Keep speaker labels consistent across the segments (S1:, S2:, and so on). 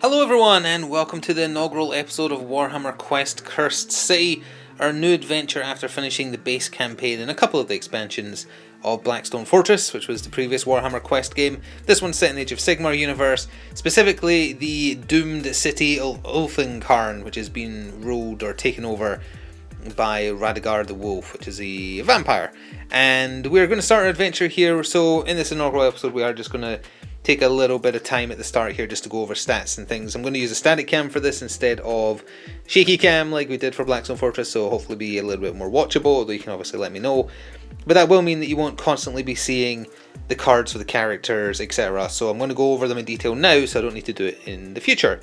S1: Hello everyone and welcome to the inaugural episode of Warhammer Quest Cursed City, our new adventure after finishing the base campaign and a couple of the expansions of Blackstone Fortress, which was the previous Warhammer Quest game. This one's set in the Age of Sigmar universe, specifically the doomed city Ulfenkarn, which has been ruled or taken over by Radagar the Wolf, which is a vampire. And we're going to start our adventure here, so in this inaugural episode we are just going to take a little bit of time at the start here just to go over stats and things. I'm going to use a static cam for this instead of shaky cam like we did for Blackstone Fortress, so hopefully be a little bit more watchable, although you can obviously let me know. But that will mean that you won't constantly be seeing the cards for the characters, etc. So I'm going to go over them in detail now, so I don't need to do it in the future.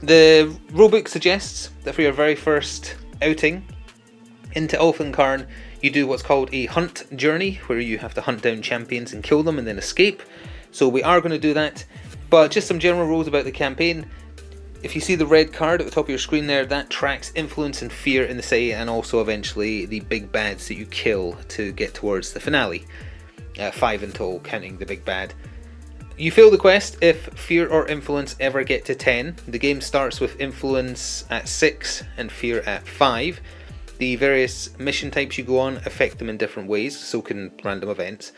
S1: The rulebook suggests that for your very first outing into Ulfenkarn, you do what's called a hunt journey, where you have to hunt down champions and kill them and then escape. So we are going to do that, but just some general rules about the campaign. If you see the red card at the top of your screen there, that tracks influence and fear in the city, and also eventually the big bads that you kill to get towards the finale. 5 in total, counting the big bad. You fail the quest if fear or influence ever get to 10. The game starts with influence at 6 and fear at 5. The various mission types you go on affect them in different ways, so can random events.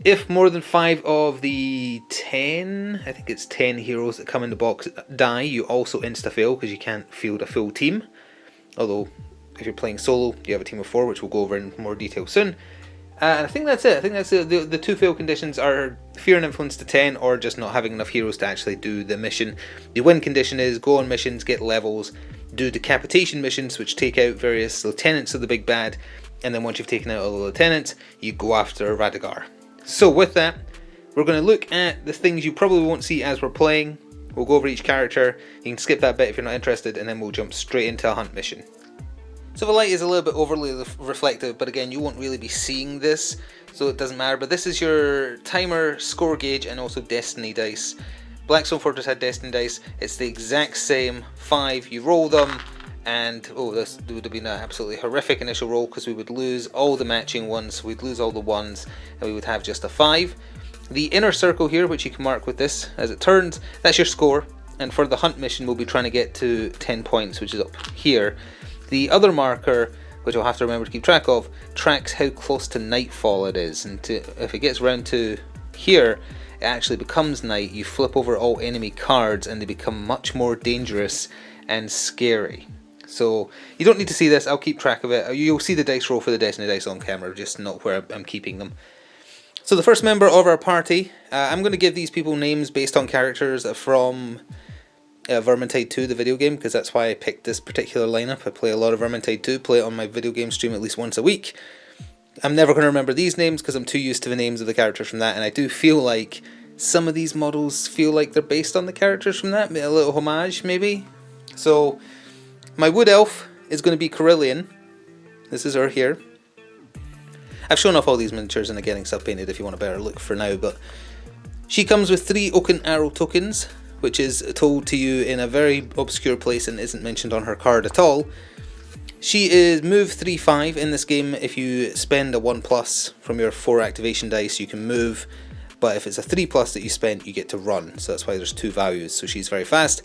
S1: If more than 5 of the 10, I think it's 10 heroes that come in the box die, you also insta-fail because you can't field a full team. Although, if you're playing solo, you have a team of 4, which we'll go over in more detail soon. And I think that's it. I think that's it. The two fail conditions are fear and influence to 10, or just not having enough heroes to actually do the mission. The win condition is go on missions, get levels, do decapitation missions, which take out various lieutenants of the big bad, and then once you've taken out all the lieutenants, you go after Radagar. So with that, we're going to look at the things you probably won't see as we're playing. We'll go over each character. You can skip that bit if you're not interested, and then we'll jump straight into a hunt mission. So the light is a little bit overly reflective, but again, you won't really be seeing this, so it doesn't matter. But this is your timer, score gauge, and also destiny dice. Blackstone Fortress had destiny dice. It's the exact same 5. You roll them, and this would have been an absolutely horrific initial roll because we would lose all the matching ones, we'd lose all the ones, and we would have just a 5. The inner circle here, which you can mark with this as it turns, that's your score, and for the hunt mission we'll be trying to get to 10 points, which is up here. The other marker, which I'll have to remember to keep track of, tracks how close to nightfall it is, and if it gets round to here, it actually becomes night. You flip over all enemy cards and they become much more dangerous and scary. So you don't need to see this, I'll keep track of it. You'll see the dice roll for the destiny dice on camera, just not where I'm keeping them. So the first member of our party, I'm going to give these people names based on characters from Vermintide 2, the video game, because that's why I picked this particular lineup. I play a lot of Vermintide 2, play it on my video game stream at least once a week. I'm never going to remember these names because I'm too used to the names of the characters from that, and I do feel like some of these models feel like they're based on the characters from that, a little homage maybe. So my wood elf is going to be Carillion. This is her here. I've shown off all these miniatures and they're getting sub-painted if you want a better look for now, but she comes with 3 Oaken Arrow tokens, which is told to you in a very obscure place and isn't mentioned on her card at all. She is move 3/5 in this game. If you spend a 1+ from your 4 activation dice, you can move, but if it's a 3+ that you spent, you get to run, so that's why there's 2 values, so she's very fast.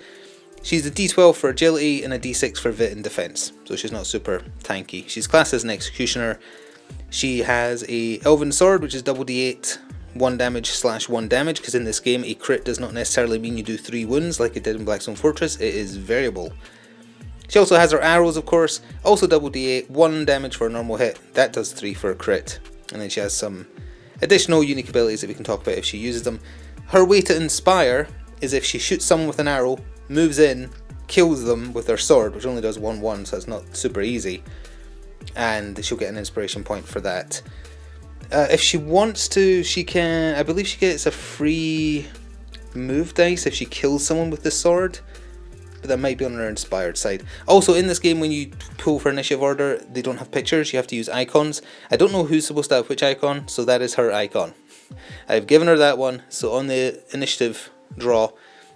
S1: She's a D12 for agility and a D6 for vit and defense, so she's not super tanky. She's classed as an executioner. She has a elven sword, which is double D8, 1 damage / 1 damage, because in this game a crit does not necessarily mean you do 3 wounds like it did in Blackstone Fortress, it is variable. She also has her arrows, of course, also double D8, 1 damage for a normal hit, that does 3 for a crit, and then she has some additional unique abilities that we can talk about if she uses them. Her way to inspire is if she shoots someone with an arrow, moves in, kills them with her sword, which only does 1/1, so it's not super easy, and she'll get an inspiration point for that. If she wants to, she can, I believe she gets a free move dice if she kills someone with the sword, but that might be on her inspired side. Also in this game, when you pull for initiative order, they don't have pictures, you have to use icons. I don't know who's supposed to have which icon, so that is her icon. I've given her that one, so on the initiative draw,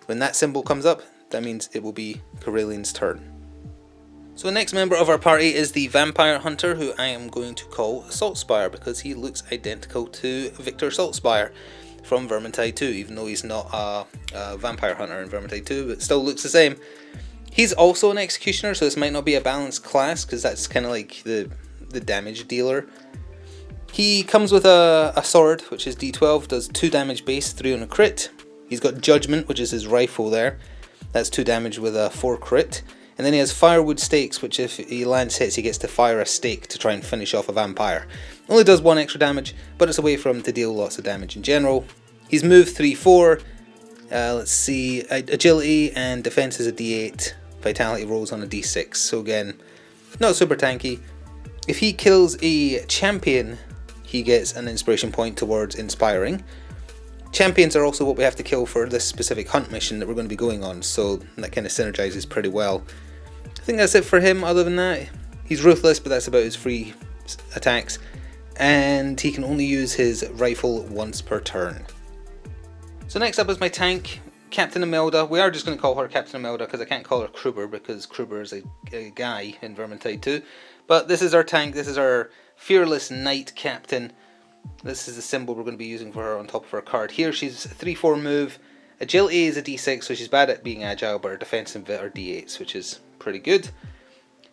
S1: when that symbol comes up, that means it will be Carillion's turn. So the next member of our party is the Vampire Hunter, who I am going to call Saltspire because he looks identical to Victor Saltspire. from Vermintide 2, even though he's not a vampire hunter in Vermintide 2, but still looks the same. He's also an executioner, so this might not be a balanced class, because that's kind of like the damage dealer. He comes with a sword, which is D12, does 2 damage base, 3 on a crit. He's got Judgment, which is his rifle there. That's 2 damage with a 4 crit. And then he has Firewood Stakes, which if he lands hits, he gets to fire a stake to try and finish off a vampire. Only does 1 extra damage, but it's a way for him to deal lots of damage in general. He's move 3-4. Let's see, agility and defense is a D8. Vitality rolls on a D6. So again, not super tanky. If he kills a champion, he gets an inspiration point towards inspiring. Champions are also what we have to kill for this specific hunt mission that we're going to be going on, so that kind of synergizes pretty well. I think that's it for him. Other than that, he's ruthless, but that's about his free attacks, and he can only use his rifle once per turn. So next up is my tank, Captain Imelda. We are just going to call her Captain Imelda because I can't call her Kruber, because Kruber is a guy in Vermintide 2. But this is our tank, this is our fearless knight captain. This is the symbol we're going to be using for her on top of her card. Here she's 3-4 move. Agility is a D6, so she's bad at being agile, but her defense and vit are D8s, which is pretty good.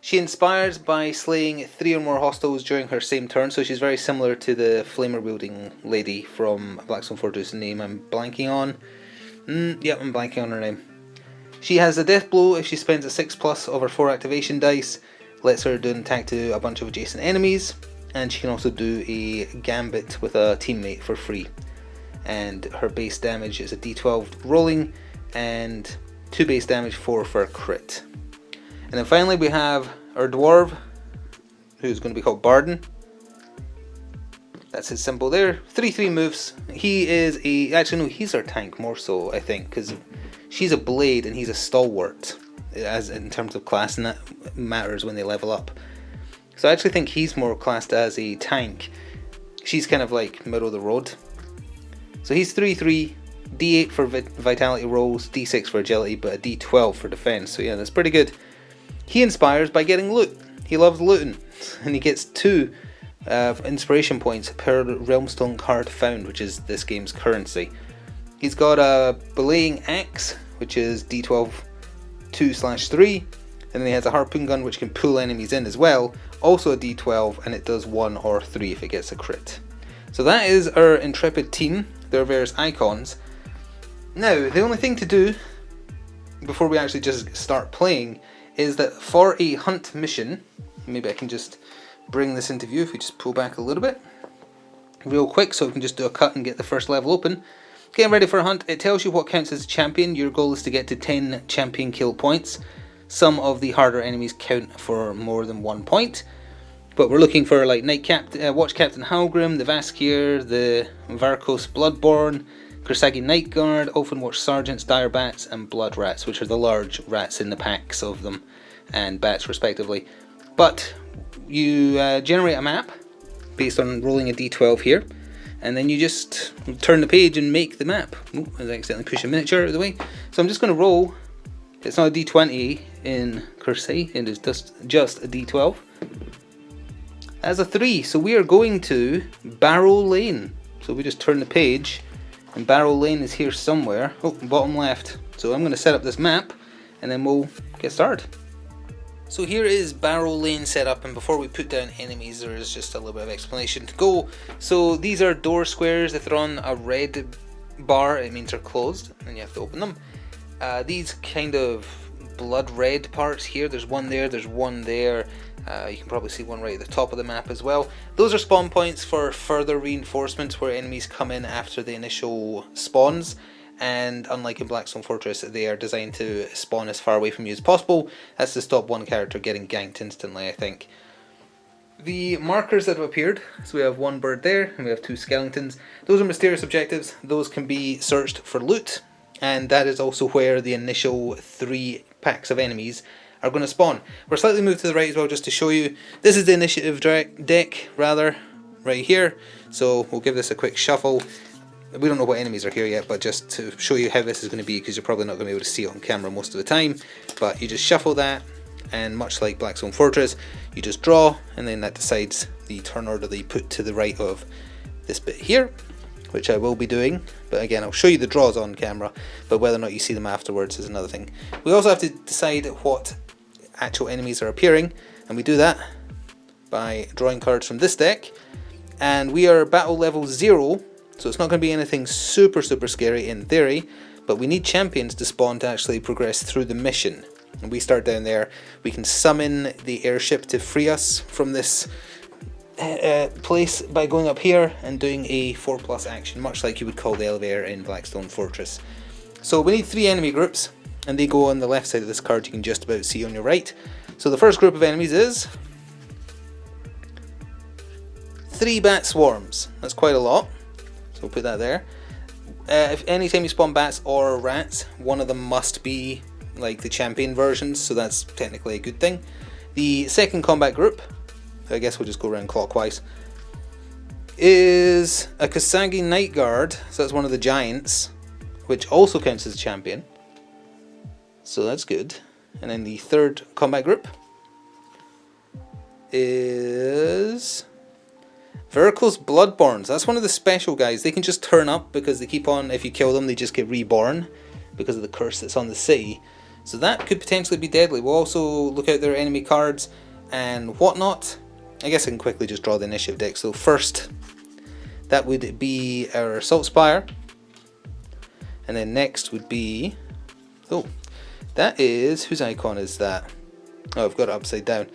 S1: She inspires by slaying 3 or more hostiles during her same turn, so she's very similar to the flamer wielding lady from Blackstone Fortress, name I'm blanking on. Yep, I'm blanking on her name. She has a death blow if she spends a 6+ of her 4 activation dice, lets her do an attack to a bunch of adjacent enemies. And she can also do a gambit with a teammate for free. And her base damage is a D12 rolling, and 2 base damage, 4 for a crit. And then finally we have our dwarf, who's going to be called Barden. That's his symbol there. 3-3 moves. He is actually no, he's our tank more so, I think, because she's a blade and he's a stalwart, as in terms of class, and that matters when they level up. So I actually think he's more classed as a tank. She's kind of like middle of the road. So he's 3-3, D8 for vitality rolls, D6 for agility, but a D12 for defense. So yeah, that's pretty good. He inspires by getting loot. He loves looting, and he gets 2 inspiration points per Realmstone card found, which is this game's currency. He's got a belaying axe, which is D12 2/3. And then he has a harpoon gun, which can pull enemies in as well. Also a D12, and it does 1 or 3 if it gets a crit. So that is our intrepid team. There are various icons. Now, the only thing to do before we actually just start playing is that for a hunt mission, maybe I can just bring this into view if we just pull back a little bit real quick so we can just do a cut and get the first level open. Getting ready for a hunt, it tells you what counts as a champion. Your goal is to get to 10 champion kill points. Some of the harder enemies count for more than 1 point, but we're looking for like Watch Captain Halgrim, the Vaskir, the Varkos Bloodborne, Kursagi Night Guard, Ulfenwatch Sergeants, Dire Bats, and Blood Rats, which are the large rats in the packs of them, and bats respectively. But you generate a map based on rolling a d12 here, and then you just turn the page and make the map. Oh, I accidentally pushed a miniature out of the way. So I'm just going to roll. It's not a d20 in Cursed City, it is just a d12. As a 3, so we are going to Barrow Lane. So we just turn the page, and Barrow Lane is here somewhere. Oh, bottom left. So I'm going to set up this map, and then we'll get started. So here is Barrow Lane set up, and before we put down enemies, there is just a little bit of explanation to go. So these are door squares. If they're on a red bar, it means they're closed, and you have to open them. These kind of blood red parts here, there's one there, there's one there. You can probably see one right at the top of the map as well. Those are spawn points for further reinforcements where enemies come in after the initial spawns. And unlike in Blackstone Fortress, they are designed to spawn as far away from you as possible. That's to stop one character getting ganked instantly, I think. The markers that have appeared, so we have one bird there, and we have 2 skeletons. Those are mysterious objectives. Those can be searched for loot. And that is also where the initial 3 packs of enemies are going to spawn. We're slightly moved to the right as well, just to show you. This is the initiative deck, rather, right here. So we'll give this a quick shuffle. We don't know what enemies are here yet, but just to show you how this is going to be, because you're probably not going to be able to see it on camera most of the time. But you just shuffle that, and much like Blackstone Fortress, you just draw, and then that decides the turn order that you put to the right of this bit here. which I will be doing, but again I'll show you the draws on camera, but whether or not you see them afterwards is another thing. We also have to decide what actual enemies are appearing, and we do that by drawing cards from this deck, and we are battle level 0, so it's not going to be anything super scary in theory, but we need champions to spawn to actually progress through the mission. And we start down there. We can summon the airship to free us from this place by going up here and doing a 4+ action, much like you would call the elevator in Blackstone Fortress. So we need 3 enemy groups, and they go on the left side of this card. You can just about see on your right. So the first group of enemies is 3 bat swarms. That's quite a lot, so we'll put that there. If anytime you spawn bats or rats, one of them must be like the champion versions, so that's technically a good thing. The second combat group, I guess we'll just go around clockwise, is a Kasagi Night Guard, so that's one of the giants, which also counts as a champion, so that's good. And then the third combat group is Veracruz Bloodborns. That's one of the special guys. They can just turn up because they keep on, if you kill them they just get reborn because of the curse that's on the city, so that could potentially be deadly. We'll also look out their enemy cards and whatnot. I guess I can quickly just draw the initiative deck. So first, that would be our Assault Spire. And then next would be... oh, that is... whose icon is that? Oh, I've got it upside down.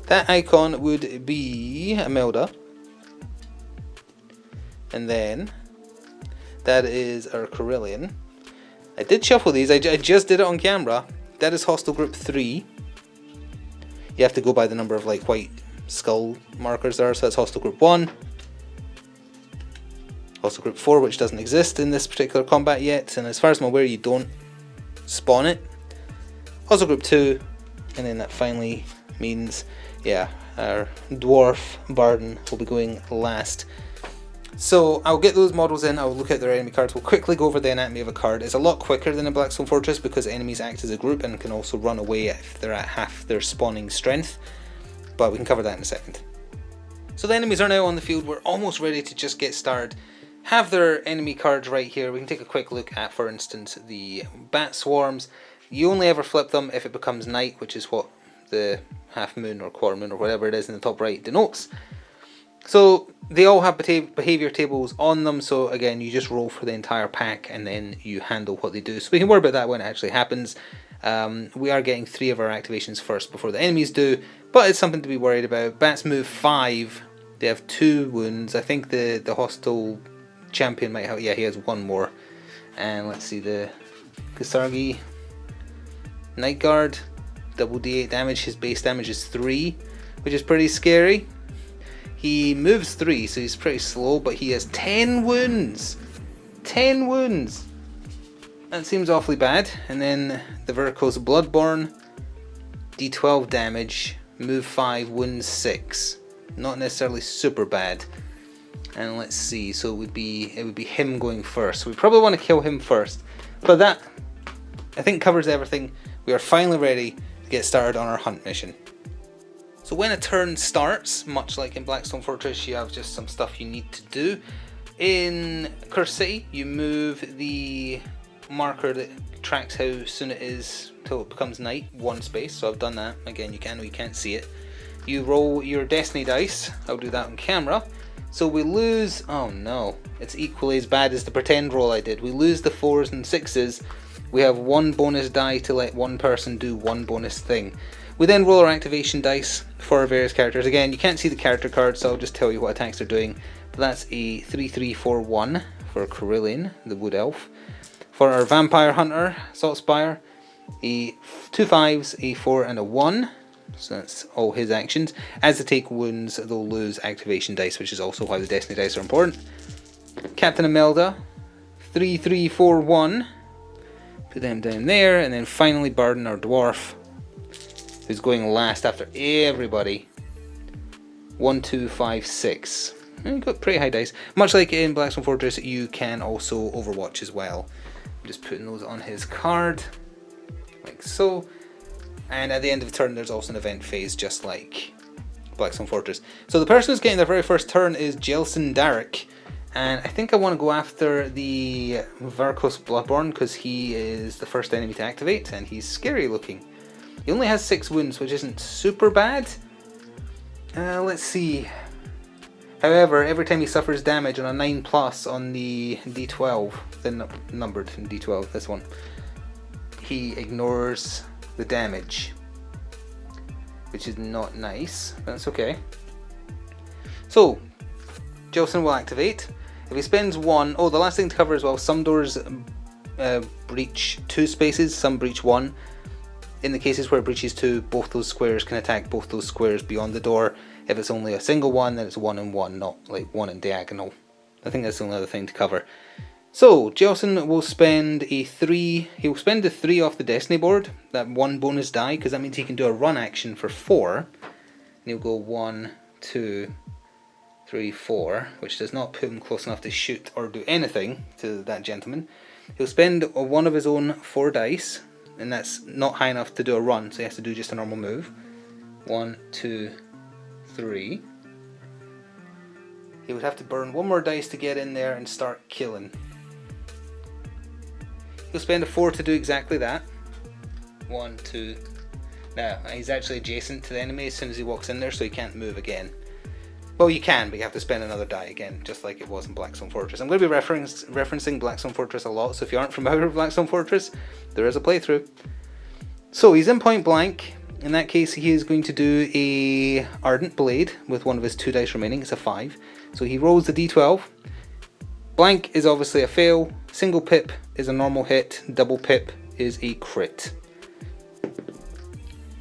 S1: That icon would be Imelda. And then, that is our Carillion. I did shuffle these, I just did it on camera. That is Hostile Group 3. You have to go by the number of like white skull markers there, so that's Hostile Group 1. Hostile Group 4, which doesn't exist in this particular combat yet, and as far as I'm aware you don't spawn it. Hostile Group 2, and then that finally means, yeah, our Dwarf Barden will be going last. So I'll get those models in, I'll look at their enemy cards, we'll quickly go over the anatomy of a card. It's a lot quicker than in Blackstone Fortress because enemies act as a group and can also run away if they're at half their spawning strength, but we can cover that in a second. So the enemies are now on the field, we're almost ready to just get started. Have their enemy cards right here. We can take a quick look at, for instance, the bat swarms. You only ever flip them if it becomes night, which is what the half moon or quarter moon or whatever it is in the top right denotes. So they all have behavior tables on them, so again you just roll for the entire pack and then you handle what they do. So we can worry about that when it actually happens. We are getting 3 of our activations first before the enemies do, but it's something to be worried about. Bats move 5, they have 2 wounds. I think the hostile champion might have, yeah, he has 1 more. And let's see, the Kasagi Night Guard, double D8 damage, his base damage is 3, which is pretty scary. He moves 3, so he's pretty slow, but he has 10 wounds! 10 wounds! That seems awfully bad. And then the Veracruz Bloodborne, D12 damage, move 5, wounds 6. Not necessarily super bad. And let's see, so it would be him going first. So we probably want to kill him first. But that, I think, covers everything. We are finally ready to get started on our hunt mission. So when a turn starts, much like in Blackstone Fortress, you have just some stuff you need to do. In Cursed City, you move the marker that tracks how soon it is till it becomes night, 1 space, so I've done that. Again, you can't see it. You roll your Destiny dice, I'll do that on camera. So we lose, oh no, it's equally as bad as the pretend roll I did. We lose the 4s and 6s. We have 1 bonus die to let 1 person do 1 bonus thing. We then roll our activation dice for our various characters. Again, you can't see the character cards, so I'll just tell you what attacks they're doing. But that's a 3-3-4-1 for Carillion, the Wood Elf. For our Vampire Hunter, Assault Spire, a 2 5s, a 4 and a 1. So that's all his actions. As they take wounds, they'll lose activation dice, which is also why the Destiny dice are important. Captain Imelda, 3-3-4-1. Put them down there, and then finally Barden, our Dwarf, who's going last after everybody. 1, 2, 5, 6. You've got pretty high dice. Much like in Blackstone Fortress, you can also Overwatch as well. I'm just putting those on his card, like so. And at the end of the turn, there's also an event phase, just like Blackstone Fortress. So the person who's getting their very first turn is Jelson Darrick. And I think I want to go after the Varkos Bloodborne because he is the first enemy to activate and he's scary looking. He only has 6 wounds, which isn't super bad. Let's see. However, every time he suffers damage on a 9+ on the D12, the numbered D12, this one, he ignores the damage, which is not nice, but that's okay. So, Jelson will activate. If he spends 1, the last thing to cover as well, some doors breach 2 spaces, some breach 1. In the cases where it breaches 2, both those squares can attack both those squares beyond the door. If it's only a single one, then it's 1 and 1, not like 1 and diagonal. I think that's the only other thing to cover. So, Jelson will spend a 3, he'll spend the 3 off the Destiny board, that 1 bonus die, because that means he can do a run action for 4. And he'll go 1, 2, 3, 4, which does not put him close enough to shoot or do anything to that gentleman. He'll spend 1 of his own 4 dice, and that's not high enough to do a run, so he has to do just a normal move. 1, 2, 3. He would have to burn 1 more dice to get in there and start killing. He'll spend a 4 to do exactly that. 1, 2. Now, he's actually adjacent to the enemy as soon as he walks in there, so he can't move again. Well, you can, but you have to spend another die again, just like it was in Blackstone Fortress. I'm going to be referencing Blackstone Fortress a lot, so if you aren't familiar with Blackstone Fortress, there is a playthrough. So he's in point blank. In that case, he is going to do a Ardent Blade with 1 of his 2 dice remaining. It's a 5. So he rolls the D12. Blank is obviously a fail. Single pip is a normal hit. Double pip is a crit.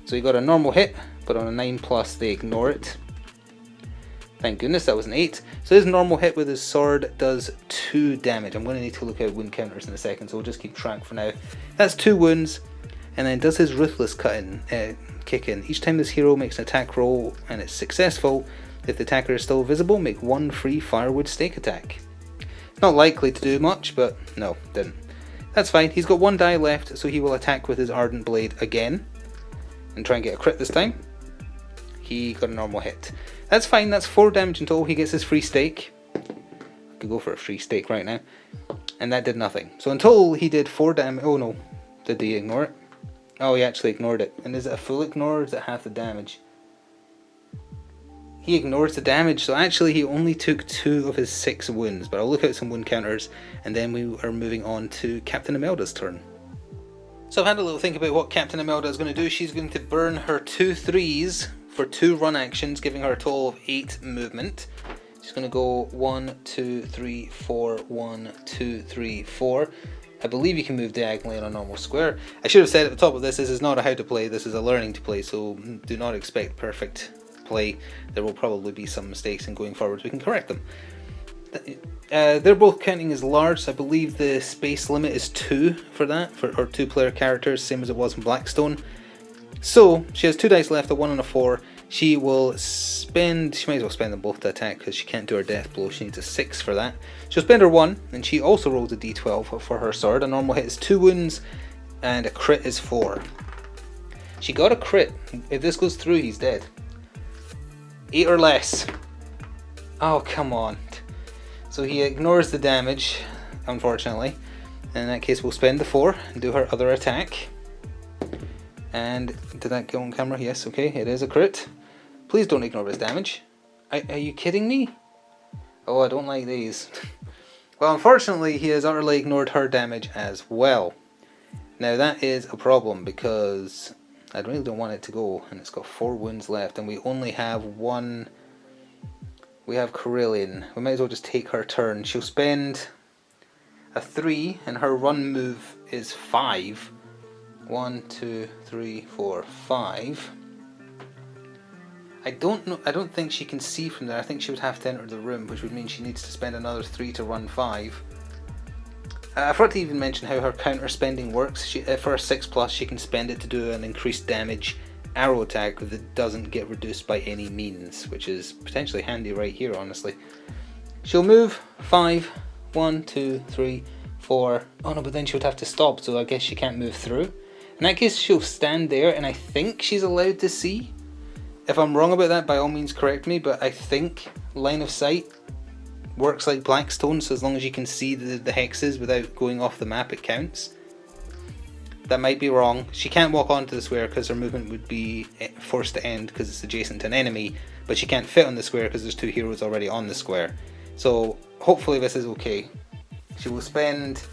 S1: So he got a normal hit, but on a 9+, they ignore it. Thank goodness that was an 8. So his normal hit with his sword does 2 damage. I'm going to need to look at wound counters in a second, so we'll just keep track for now. That's 2 wounds, and then does his Ruthless kick in. Each time this hero makes an attack roll and it's successful, if the attacker is still visible, make 1 free firewood stake attack. It's not likely to do much, but no, didn't. That's fine. He's got 1 die left, so he will attack with his Ardent Blade again and try and get a crit this time. He got a normal hit. That's fine, that's 4 damage until he gets his free stake. I could go for a free stake right now. And that did nothing. So until he did 4 damage... Oh no, did he ignore it? Oh, he actually ignored it. And is it a full ignore or is it half the damage? He ignores the damage, so actually he only took 2 of his 6 wounds. But I'll look at some wound counters and then we are moving on to Captain Imelda's turn. So I've had a little think about what Captain Imelda is going to do. She's going to burn her 2 3s for 2 run actions, giving her a total of 8 movement. She's going to go 1, 2, 3, 4, 1, 2, 3, 4. I believe you can move diagonally on a normal square. I should have said at the top of this is not a how to play, this is a learning to play, so do not expect perfect play. There will probably be some mistakes, and going forward we can correct them. They're both counting as large, so I believe the space limit is 2 for that, for 2-player characters, same as it was in Blackstone. So, she has 2 dice left, a 1 and a 4. She might as well spend them both to attack because she can't do her death blow. She needs a 6 for that. She'll spend her 1, and she also rolls a d12 for her sword. A normal hit is 2 wounds, and a crit is 4. She got a crit. If this goes through, he's dead. 8 or less. Oh, come on. So he ignores the damage, unfortunately. In that case, we'll spend the 4 and do her other attack. And did that go on camera? Yes, okay, it is a crit. Please don't ignore his damage. Are you kidding me? Oh, I don't like these. Well, unfortunately, he has utterly ignored her damage as well. Now that is a problem because I really don't want it to go, and it's got 4 wounds left, and we only have 1. We have Corellian. We might as well just take her turn. She'll spend a 3, and her run move is 5. 1, 2, 3, 4, 5. I don't think she can see from there. I think she would have to enter the room, which would mean she needs to spend another 3 to run 5. I forgot to even mention how her counter spending works. For a 6+, she can spend it to do an increased damage arrow attack that doesn't get reduced by any means, which is potentially handy right here, honestly. She'll move 5, 1, 2, 3, 4. Oh no, but then she would have to stop, so I guess she can't move through. In that case, she'll stand there, and I think she's allowed to see. If I'm wrong about that, by all means correct me, but I think line of sight works like Blackstone, so as long as you can see the hexes without going off the map, it counts. That might be wrong. She can't walk onto the square because her movement would be forced to end because it's adjacent to an enemy, but she can't fit on the square because there's 2 heroes already on the square. So hopefully this is okay. She will spend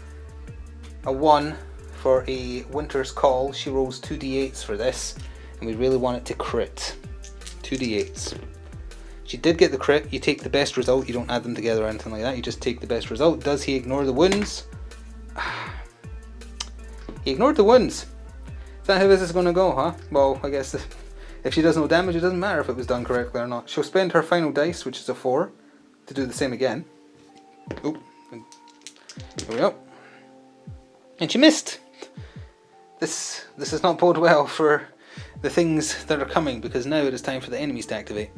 S1: a 1 for a Winter's Call. She rolls 2d8s for this, and we really want it to crit. 2d8s. She did get the crit. You take the best result. You don't add them together or anything like that. You just take the best result. Does he ignore the wounds? He ignored the wounds. Is that how this is going to go, huh? Well, I guess if she does no damage, it doesn't matter if it was done correctly or not. She'll spend her final dice, which is a 4, to do the same again. Oh, here we go. And she missed. This does not bode well for the things that are coming, because now it is time for the enemies to activate.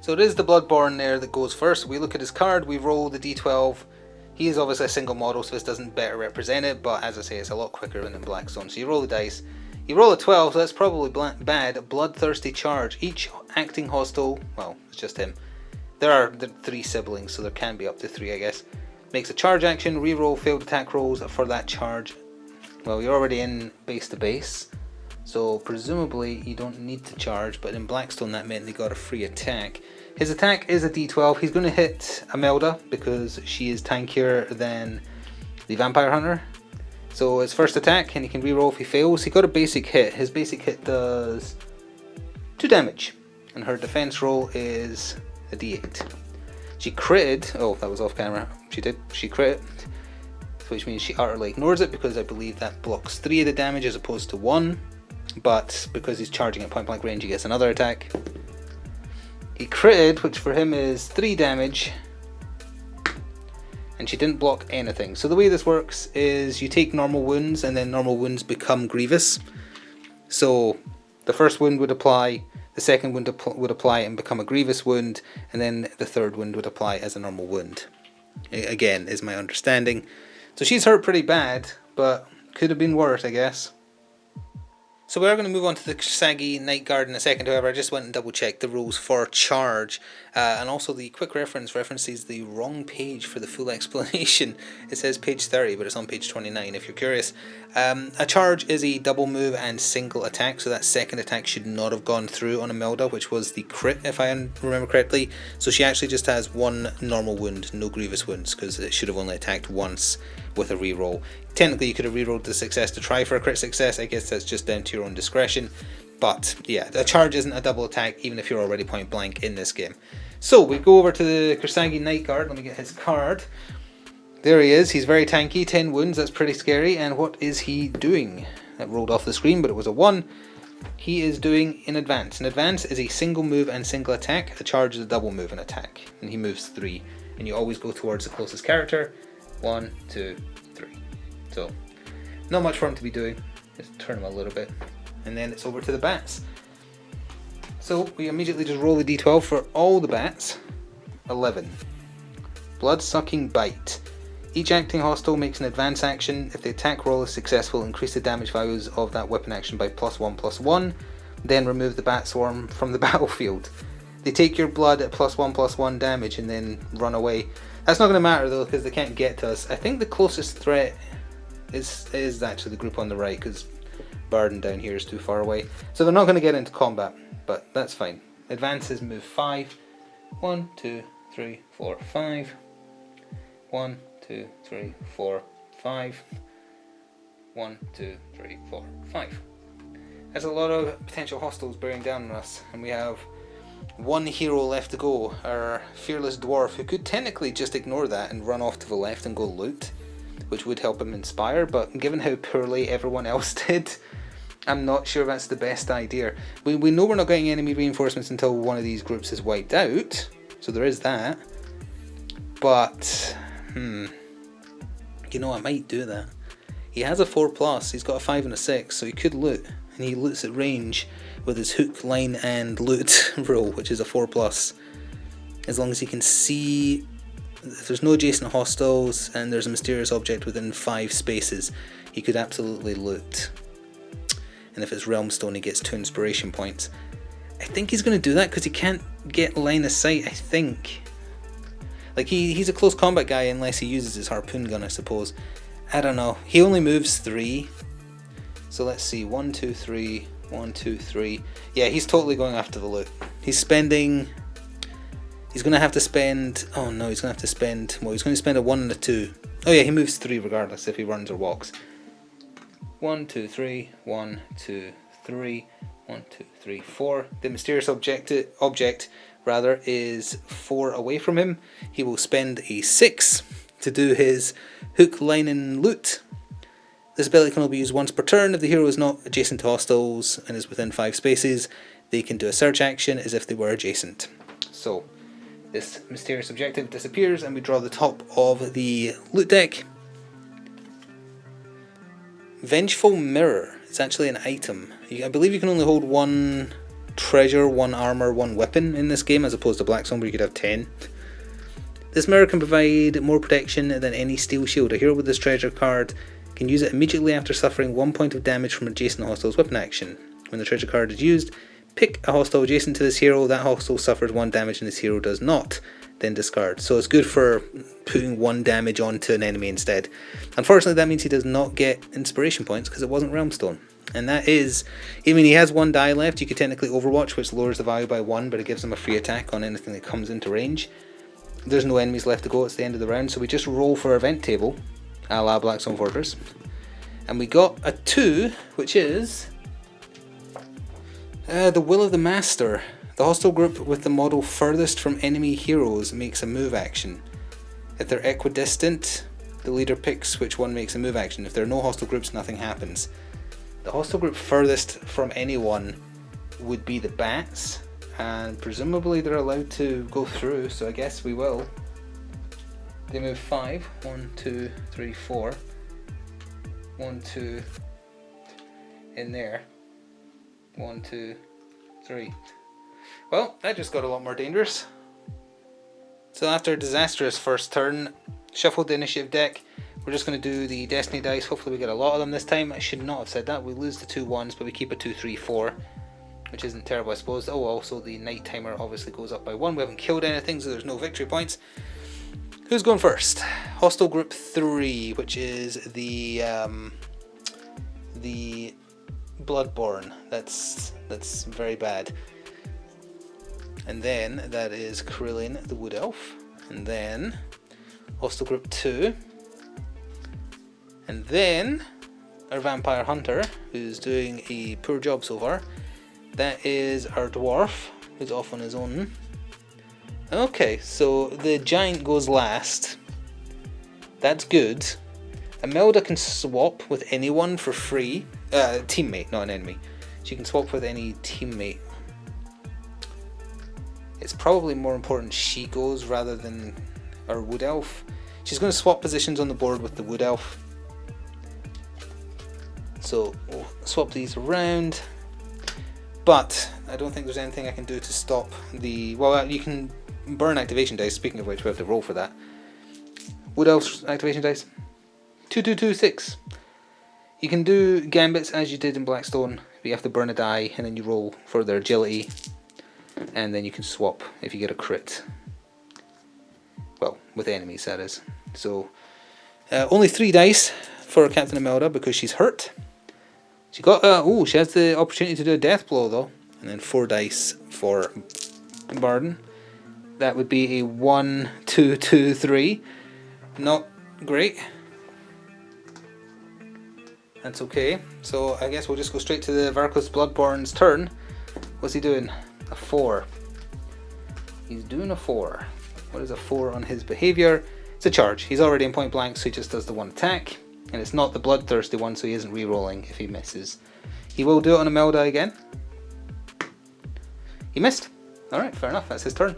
S1: So it is the Bloodborne there that goes first. We look at his card, we roll the d12. He is obviously a single model, so this doesn't better represent it, but as I say, it's a lot quicker than in Blackstone. So you roll the dice, you roll a 12, so that's probably bad. Bloodthirsty Charge. Each acting hostile, well, it's just him. There are 3 siblings, so there can be up to 3, I guess. Makes a charge action, reroll failed attack rolls for that charge. Well, you're already in base to base, so presumably you don't need to charge, but in Blackstone that meant they got a free attack. His attack is a d12. He's going to hit Imelda because she is tankier than the Vampire Hunter. So his first attack, and he can reroll if he fails. He got a basic hit. His basic hit does 2 damage, and her defense roll is a d8. She critted. Oh, that was off camera. She critted, which means she utterly ignores it because I believe that blocks 3 of the damage as opposed to 1. But because he's charging at point blank range, he gets another attack. He critted, which for him is 3 damage, and she didn't block anything. So the way this works is you take normal wounds, and then normal wounds become grievous. So the first wound would apply, the second wound would apply and become a grievous wound, and then the third wound would apply as a normal wound. Again, is my understanding. So she's hurt pretty bad, but could have been worse, I guess. So we are going to move on to the Saggy Night Guard in a second. However, I just went and double checked the rules for charge, and also the quick references the wrong page for the full explanation. It says page 30, but it's on page 29 if you're curious. A charge is a double move and single attack, so that second attack should not have gone through on Imelda, which was the crit if I remember correctly. So she actually just has 1 normal wound, no grievous wounds, because it should have only attacked once with a reroll. Technically you could have rerolled the success to try for a crit success. I guess that's just down to your own discretion, but yeah, a charge isn't a double attack even if you're already point blank in this game. So we go over to the Kursagi Night Guard. Let me get his card. There he is. He's very tanky, 10 wounds, that's pretty scary. And what is he doing? That rolled off the screen, but it was a 1. He is doing in advance. An advance is a single move and single attack. A charge is a double move and attack, and he moves 3, and you always go towards the closest character. 1, 2, 3. So, not much for him to be doing. Just turn him a little bit. And then it's over to the bats. So, we immediately just roll the d12 for all the bats. 11. Blood-sucking bite. Each acting hostile makes an advance action. If the attack roll is successful, increase the damage values of that weapon action by +1/+1. Then remove the bat swarm from the battlefield. They take your blood at +1/+1 damage and then run away. That's not going to matter though, because they can't get to us. I think the closest threat is actually the group on the right, because Barden down here is too far away. So they're not going to get into combat, but that's fine. Advances move 5. 1, 2, 3, 4, 5. 1, 2, 3, 4, 5. 1, 2, 3, 4, 5. There's a lot of potential hostiles bearing down on us, and we have 1 hero left to go, our fearless dwarf, who could technically just ignore that and run off to the left and go loot, which would help him inspire, but given how poorly everyone else did, I'm not sure that's the best idea. We know we're not getting enemy reinforcements until one of these groups is wiped out, so there is that, but you know, I might do that. He has a 4+, he's got a 5 and a 6, so he could loot, and he loots at range with his hook, line and loot roll, which is a 4+. As long as he can see if there's no adjacent hostiles and there's a mysterious object within 5 spaces, he could absolutely loot. And if it's Realmstone, he gets 2 inspiration points. I think he's going to do that because he can't get line of sight, I think. Like, he's a close combat guy unless he uses his harpoon gun, I suppose. I don't know. He only moves 3. So let's see. 1, 2, 3. 1, 2, 3. Yeah, he's totally going after the loot. He's spending... He's going to have to spend... Oh no, he's going to have to spend... Well, he's going to spend a 1 and a 2. Oh yeah, he moves 3 regardless if he runs or walks. 1, 2, 3. 1, 2, 3. 1, 2, 3, 4. The mysterious object is 4 away from him. He will spend a 6 to do his hook, line and loot. This ability can only be used once per turn. If the hero is not adjacent to hostiles and is within 5 spaces, they can do a search action as if they were adjacent. So this mysterious objective disappears and we draw the top of the loot deck. Vengeful Mirror. It's actually an item. I believe you can only hold 1 treasure, 1 armor, 1 weapon in this game, as opposed to Blackstone where you could have 10. This mirror can provide more protection than any steel shield. A hero with this treasure card can use it immediately after suffering 1 point of damage from adjacent hostile's weapon action. When the treasure card is used, pick a hostile adjacent to this hero. That hostile suffers 1 damage and this hero does not. Then discard. So it's good for putting 1 damage onto an enemy instead. Unfortunately, that means he does not get inspiration points because it wasn't Realmstone. And that is, I mean, he has 1 die left. You could technically Overwatch, which lowers the value by 1, but it gives him a free attack on anything that comes into range. There's no enemies left to go. It's the end of the round, so we just roll for our event table, a la Blackstone Fortress. And we got a 2, which is the Will of the Master. The hostile group with the model furthest from enemy heroes makes a move action. If they're equidistant, the leader picks which one makes a move action. If there are no hostile groups, nothing happens. The hostile group furthest from anyone would be the bats, and presumably they're allowed to go through, so I guess we will. They move 5. 1, 2, 3, 4. 1, 2 in there. 1, 2, 3. Well, that just got a lot more dangerous. So after a disastrous first turn, shuffled the initiative deck. We're just going to do the Destiny dice. Hopefully we get a lot of them this time. I should not have said that. We lose the 2 1s, but we keep a 2, 3, 4. Which isn't terrible, I suppose. Oh, also the night timer obviously goes up by 1. We haven't killed anything, so there's no victory points. Who's going first? Hostile Group 3, which is the Bloodborne. That's very bad. And then that is Krillin the Wood Elf. And then Hostile Group 2. And then our Vampire Hunter, who's doing a poor job so far. That is our Dwarf, who's off on his own. Okay, so the Giant goes last. That's good. Imelda can swap with anyone for free. Teammate, not an enemy. She can swap with any teammate. It's probably more important she goes rather than our Wood Elf. She's going to swap positions on the board with the Wood Elf. So we'll swap these around. But I don't think there's anything I can do to stop the... Well, you can burn activation dice, speaking of which we have to roll for that. Wood Elf's activation dice. 2, 2, 2, 6. You can do gambits as you did in Blackstone, but you have to burn a die and then you roll for their agility. And then you can swap if you get a crit. Well, with enemies that is. So, only 3 dice for Captain Imelda because she's hurt. She got, she has the opportunity to do a death blow though. And then 4 dice for Barden. That would be a 1, 2, 2, 3. Not great. That's okay. So I guess we'll just go straight to the Varkos Bloodborne's turn. What's he doing? A 4. He's doing a 4. What is a 4 on his behaviour? It's a charge. He's already in point blank, so he just does the 1 attack. And it's not the bloodthirsty one, so he isn't re-rolling if he misses. He will do it on Imelda again. He missed. Alright, fair enough, that's his turn.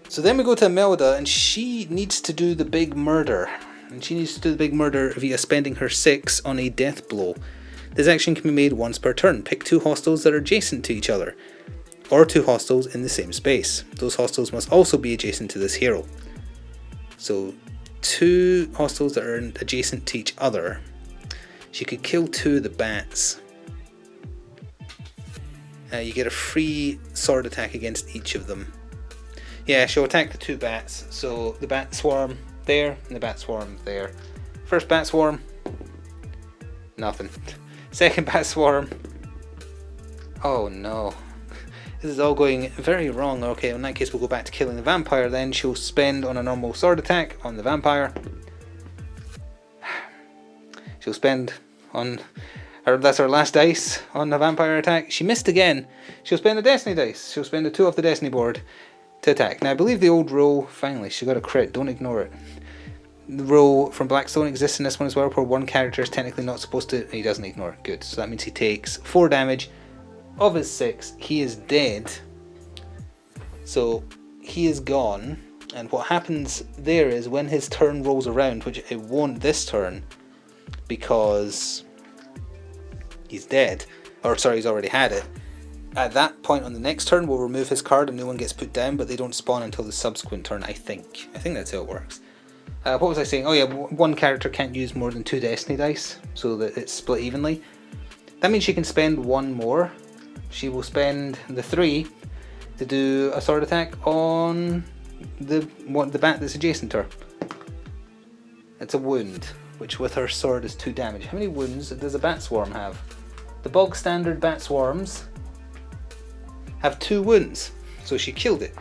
S1: So then we go to Imelda, and she needs to do the big murder. And she needs to do the big murder via spending her 6 on a death blow. This action can be made once per turn. Pick 2 hostiles that are adjacent to each other. Or 2 hostiles in the same space. Those hostiles must also be adjacent to this hero. So 2 hostiles that are adjacent to each other. She could kill 2 of the bats. You get a free sword attack against each of them. Yeah, she'll attack the 2 bats. So the bat swarm there and the bat swarm there. First bat swarm, nothing. Second bat swarm. Oh no. This is all going very wrong. Okay, in that case we'll go back to killing the vampire then. She'll spend on a normal sword attack on the vampire. She'll spend on... that's her last dice on the vampire attack. She missed again. She'll spend a destiny dice. She'll spend a 2 off the destiny board to attack. Now I believe the old rule... Finally, she got a crit. Don't ignore it. The rule from Blackstone exists in this one as well, where one character is technically not supposed to... He doesn't ignore it. Good. So that means he takes 4 damage. Of his 6, he is dead. So he is gone. And what happens there is when his turn rolls around, which it won't this turn, because he's dead. Or sorry, he's already had it. At that point on the next turn, we'll remove his card and no one gets put down, but they don't spawn until the subsequent turn, I think. I think that's how it works. What was I saying? Oh yeah, one character can't use more than 2 destiny dice, so that it's split evenly. That means she can spend 1 more. She will spend the 3 to do a sword attack on the bat that's adjacent to her. It's a wound, which with her sword is 2 damage. How many wounds does a bat swarm have? The bog standard bat swarms have 2 wounds, so she killed it.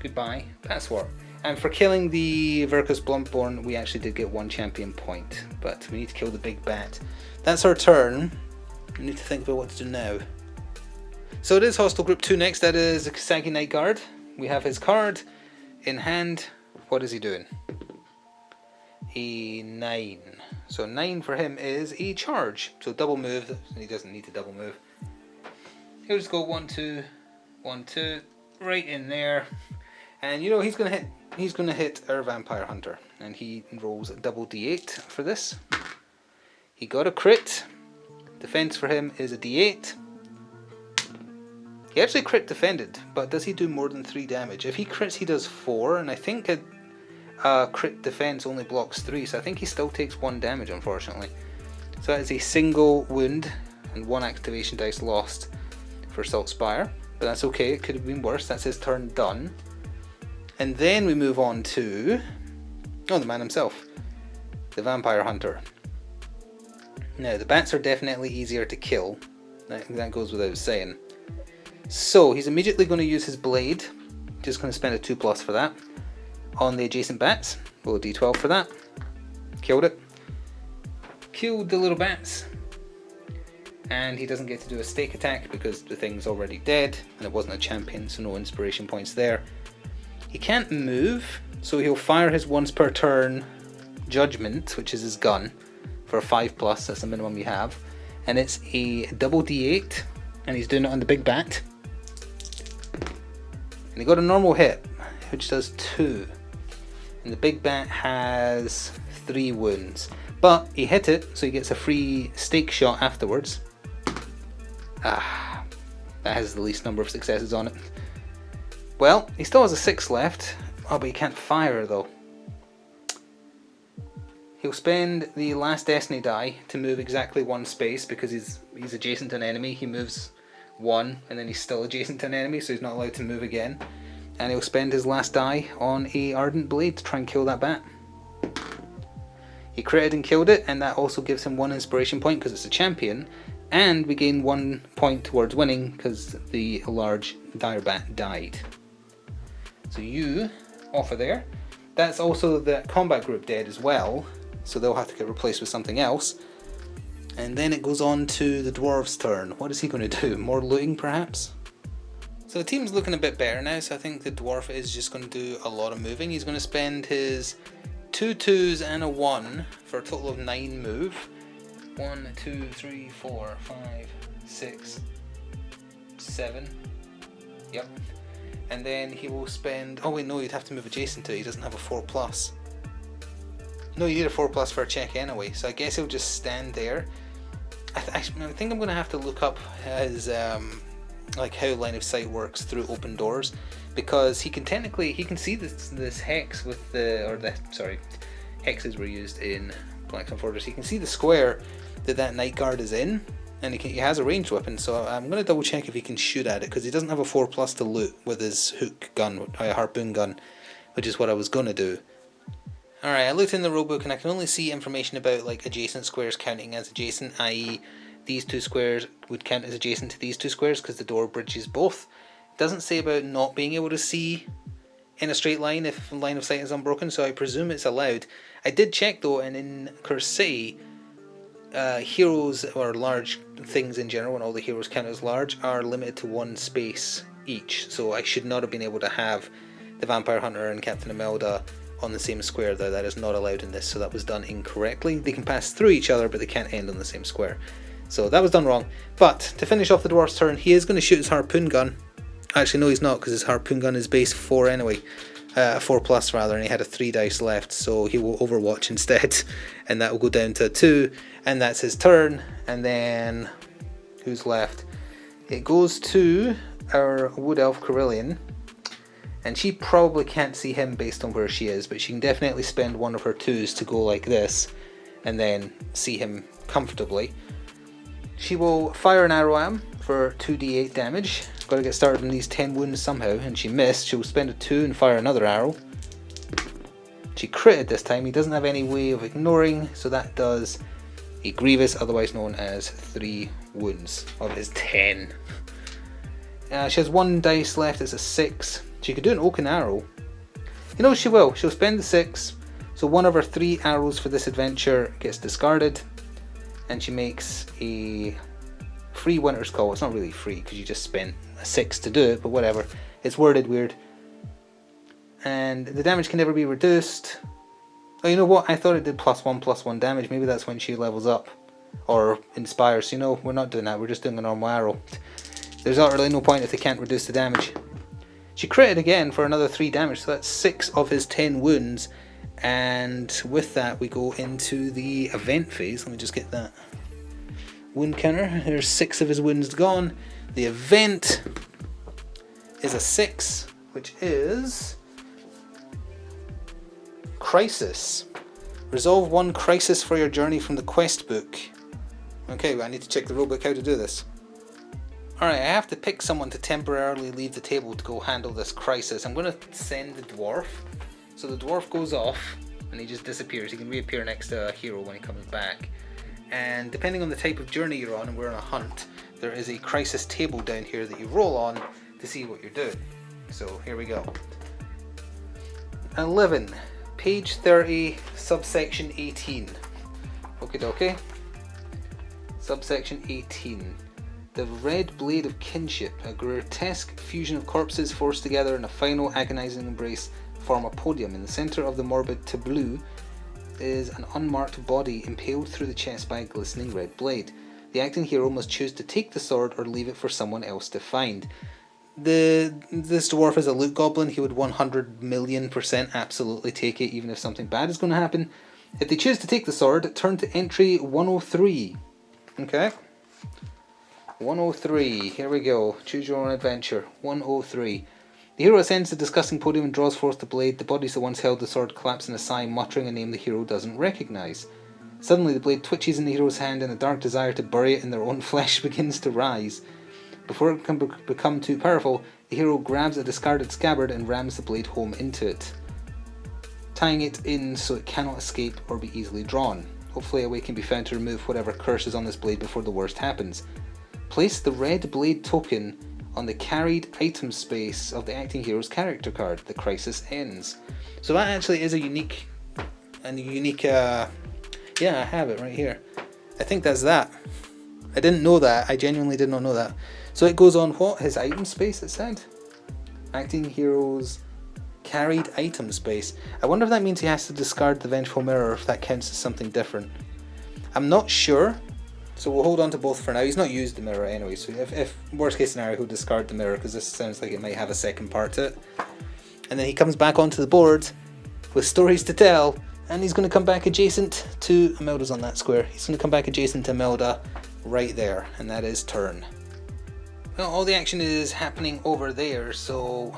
S1: Goodbye, bat swarm. And for killing the Virkus Bluntborn, we actually did get 1 champion point, but we need to kill the big bat. That's our turn. We need to think about what to do now. So it is Hostile Group 2 next. That is Kasagi Knight Guard. We have his card in hand. What is he doing? A 9. So 9 for him is a charge. So double move. He doesn't need to double move. He'll just go 1, 2, 1, 2, right in there. And you know he's gonna hit our Vampire Hunter. And he rolls a double D8 for this. He got a crit. Defense for him is a D8. He actually crit defended, but does he do more than 3 damage? If he crits, he does 4, and I think a crit defense only blocks 3, so I think he still takes 1 damage, unfortunately. So that is a single wound and 1 activation dice lost for Salt Spire, but that's okay, it could have been worse. That's his turn done. And then we move on to... oh, the man himself. The Vampire Hunter. Now, the bats are definitely easier to kill. That goes without saying. So, he's immediately going to use his blade. Just going to spend a 2+ for that. On the adjacent bats. Roll a d12 for that. Killed it. Killed the little bats. And he doesn't get to do a stake attack because the thing's already dead. And it wasn't a champion, so no inspiration points there. He can't move, so he'll fire his once per turn Judgment, which is his gun. For a 5+, that's the minimum you have. And it's a double D8, and he's doing it on the big bat. And he got a normal hit, which does 2. And the big bat has 3 wounds. But he hit it, so he gets a free stake shot afterwards. Ah, that has the least number of successes on it. Well, he still has a 6 left. Oh, but he can't fire though. He'll spend the last destiny die to move exactly 1 space because he's adjacent to an enemy. He moves 1 and then he's still adjacent to an enemy, so he's not allowed to move again. And he'll spend his last die on a Ardent Blade to try and kill that bat. He critted and killed it, and that also gives him 1 inspiration point because it's a champion. And we gain 1 point towards winning because the large dire bat died. So you, off of there. That's also the combat group dead as well. So they'll have to get replaced with something else. And then it goes on to the dwarves' turn. What is he going to do? More looting, perhaps? So the team's looking a bit better now, so I think the dwarf is just going to do a lot of moving. He's going to spend his 2 2s and a 1 for a total of 9 move. 1, 2, 3, 4, 5, 6, 7. Yep. And then he will spend... oh wait, no, you'd have to move adjacent to it. He doesn't have a 4+. No, you need a 4+ for a check anyway, so I guess he'll just stand there. I think I'm going to have to look up his, like how line of sight works through open doors, because he can see this hex with hexes were used in Blackstone Fortress. He can see the square that Night Guard is in, and he has a ranged weapon, so I'm going to double check if he can shoot at it, because he doesn't have a 4+ to loot with his hook gun, harpoon gun, which is what I was going to do. Alright, I looked in the rulebook and I can only see information about like adjacent squares counting as adjacent, i.e. these 2 squares would count as adjacent to these 2 squares because the door bridges both. It doesn't say about not being able to see in a straight line if line of sight is unbroken, so I presume it's allowed. I did check though, and in Cursed City, heroes or large things in general, and all the heroes count as large, are limited to 1 space each, so I should not have been able to have the Vampire Hunter and Captain Imelda on the same square there. That is not allowed in this, so that was done incorrectly. They can pass through each other, but they can't end on the same square. So that was done wrong. But to finish off the dwarf's turn, he is going to shoot his harpoon gun. Actually, no, he's not, because his harpoon gun is base 4 anyway. 4+ rather, and he had a 3 dice left, so he will overwatch instead, and that will go down to 2, and that's his turn. And then who's left? It goes to our wood elf Carillion, and she probably can't see him based on where she is, but she can definitely spend one of her 2s to go like this and then see him comfortably. She will fire an arrow at him for 2d8 damage. Got to get started on these 10 wounds somehow, and she missed. She will spend a 2 and fire another arrow. She critted this time. He doesn't have any way of ignoring, so that does a grievous, otherwise known as 3 wounds of his 10. She has 1 dice left. It's a 6. She could do an oaken arrow. You know, she will. She'll spend the 6. So one of her 3 arrows for this adventure gets discarded. And she makes a free Winter's Call. It's not really free because you just spent a 6 to do it, but whatever. It's worded weird. And the damage can never be reduced. Oh, you know what? I thought it did +1/+1 damage. Maybe that's when she levels up. Or inspires. You know, we're not doing that. We're just doing a normal arrow. There's utterly no point if they can't reduce the damage. She critted again for another 3 damage, so that's 6 of his 10 wounds. And with that, we go into the event phase. Let me just get that wound counter. There's 6 of his wounds gone. The event is a 6, which is Crisis. Resolve 1 crisis for your journey from the quest book. Okay, well, I need to check the rulebook how to do this. Alright, I have to pick someone to temporarily leave the table to go handle this crisis. I'm going to send the dwarf. So the dwarf goes off and he just disappears. He can reappear next to a hero when he comes back. And depending on the type of journey you're on, and we're on a hunt, there is a crisis table down here that you roll on to see what you're doing. So here we go. 11. Page 30, subsection 18. Okie dokie. Subsection 18. The Red Blade of Kinship, a grotesque fusion of corpses forced together in a final agonizing embrace, form a podium. In the center of the morbid tableau is an unmarked body impaled through the chest by a glistening red blade. The acting hero must choose to take the sword or leave it for someone else to find. This dwarf is a loot goblin. He would 100,000,000% absolutely take it, even if something bad is going to happen. If they choose to take the sword, turn to entry 103. Okay. 103, here we go. Choose your own adventure. 103. The hero ascends the disgusting podium and draws forth the blade. The bodies that once held the sword collapse in a sigh, muttering a name the hero doesn't recognise. Suddenly the blade twitches in the hero's hand and a dark desire to bury it in their own flesh begins to rise. Before it can become too powerful, the hero grabs a discarded scabbard and rams the blade home into it, tying it in so it cannot escape or be easily drawn. Hopefully a way can be found to remove whatever curse is on this blade before the worst happens. Place the red blade token on the carried item space of the acting hero's character card. The crisis ends. So that actually is a unique, yeah, I have it right here. I think that's that. I didn't know that. I genuinely did not know that. So it goes on what? His item space, it said? Acting hero's carried item space. I wonder if that means he has to discard the Vengeful Mirror, or if that counts as something different. I'm not sure. So we'll hold on to both for now. He's not used the mirror anyway, so if worst case scenario, he'll discard the mirror, because this sounds like it might have a second part to it. And then he comes back onto the board with stories to tell, and he's going to come back adjacent to Imelda's on that square. He's going to come back adjacent to Imelda right there, and that is turn. Well, all the action is happening over there, so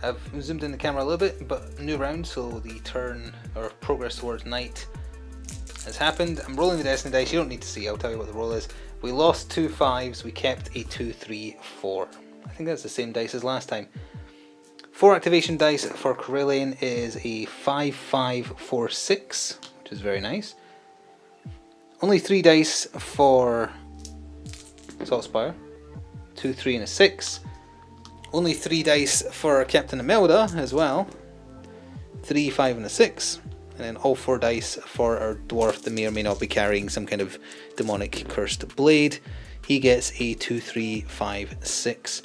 S1: I've zoomed in the camera a little bit, but new round, so the turn or progress towards night has happened. I'm rolling the destiny dice. You don't need to see, I'll tell you what the roll is. We lost 2 5s, we kept a 2 3 4. I think that's the same dice as last time. 4 activation dice for Corellian is a 5 5 4 6, which is very nice. Only 3 dice for Saltspire, 2 3 and a 6. Only 3 dice for Captain Imelda as well, 3 5 and a 6. And then all 4 dice for our dwarf that may or may not be carrying some kind of demonic cursed blade. He gets a 2 3 5 6.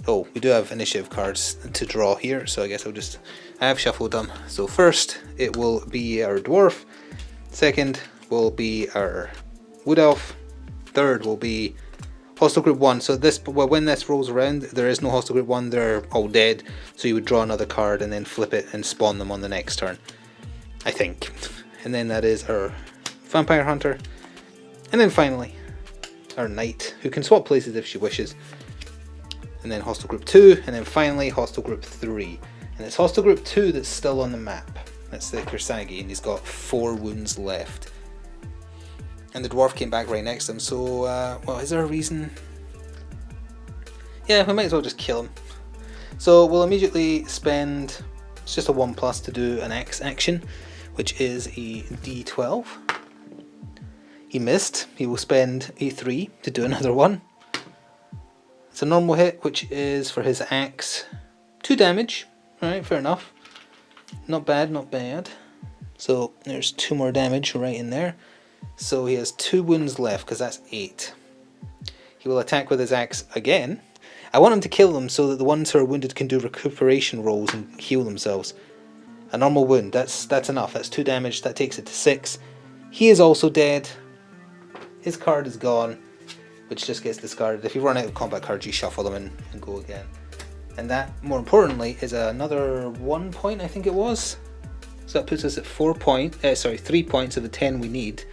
S1: Oh, we do have initiative cards to draw here, so I guess I have shuffled them. So first it will be our dwarf, second will be our wood elf, third will be hostile group 1. So when this rolls around, there is no hostile group 1, they're all dead, so you would draw another card and then flip it and spawn them on the next turn, I think. And then that is our vampire hunter, and then finally our knight, who can swap places if she wishes. And then hostile group 2, and then finally hostile group 3. And it's hostile group 2 that's still on the map. That's the Kursagi, and he's got 4 wounds left. And the dwarf came back right next to him, so, well, is there a reason? Yeah, we might as well just kill him. So we'll immediately spend, it's just a 1+ to do an X action, which is a D12. He missed, he will spend a 3 to do another one. It's a normal hit, which is for his axe 2 damage. Alright, fair enough. Not bad, not bad. So there's 2 more damage right in there. So he has 2 wounds left, because that's 8. He will attack with his axe again. I want him to kill them so that the ones who are wounded can do recuperation rolls and heal themselves. A normal wound, that's enough. That's 2 damage, that takes it to 6. He is also dead. His card is gone, which just gets discarded. If you run out of combat cards, you shuffle them and go again. And that, more importantly, is another 1 point, I think it was. So that puts us at 3 points of the 10 we need.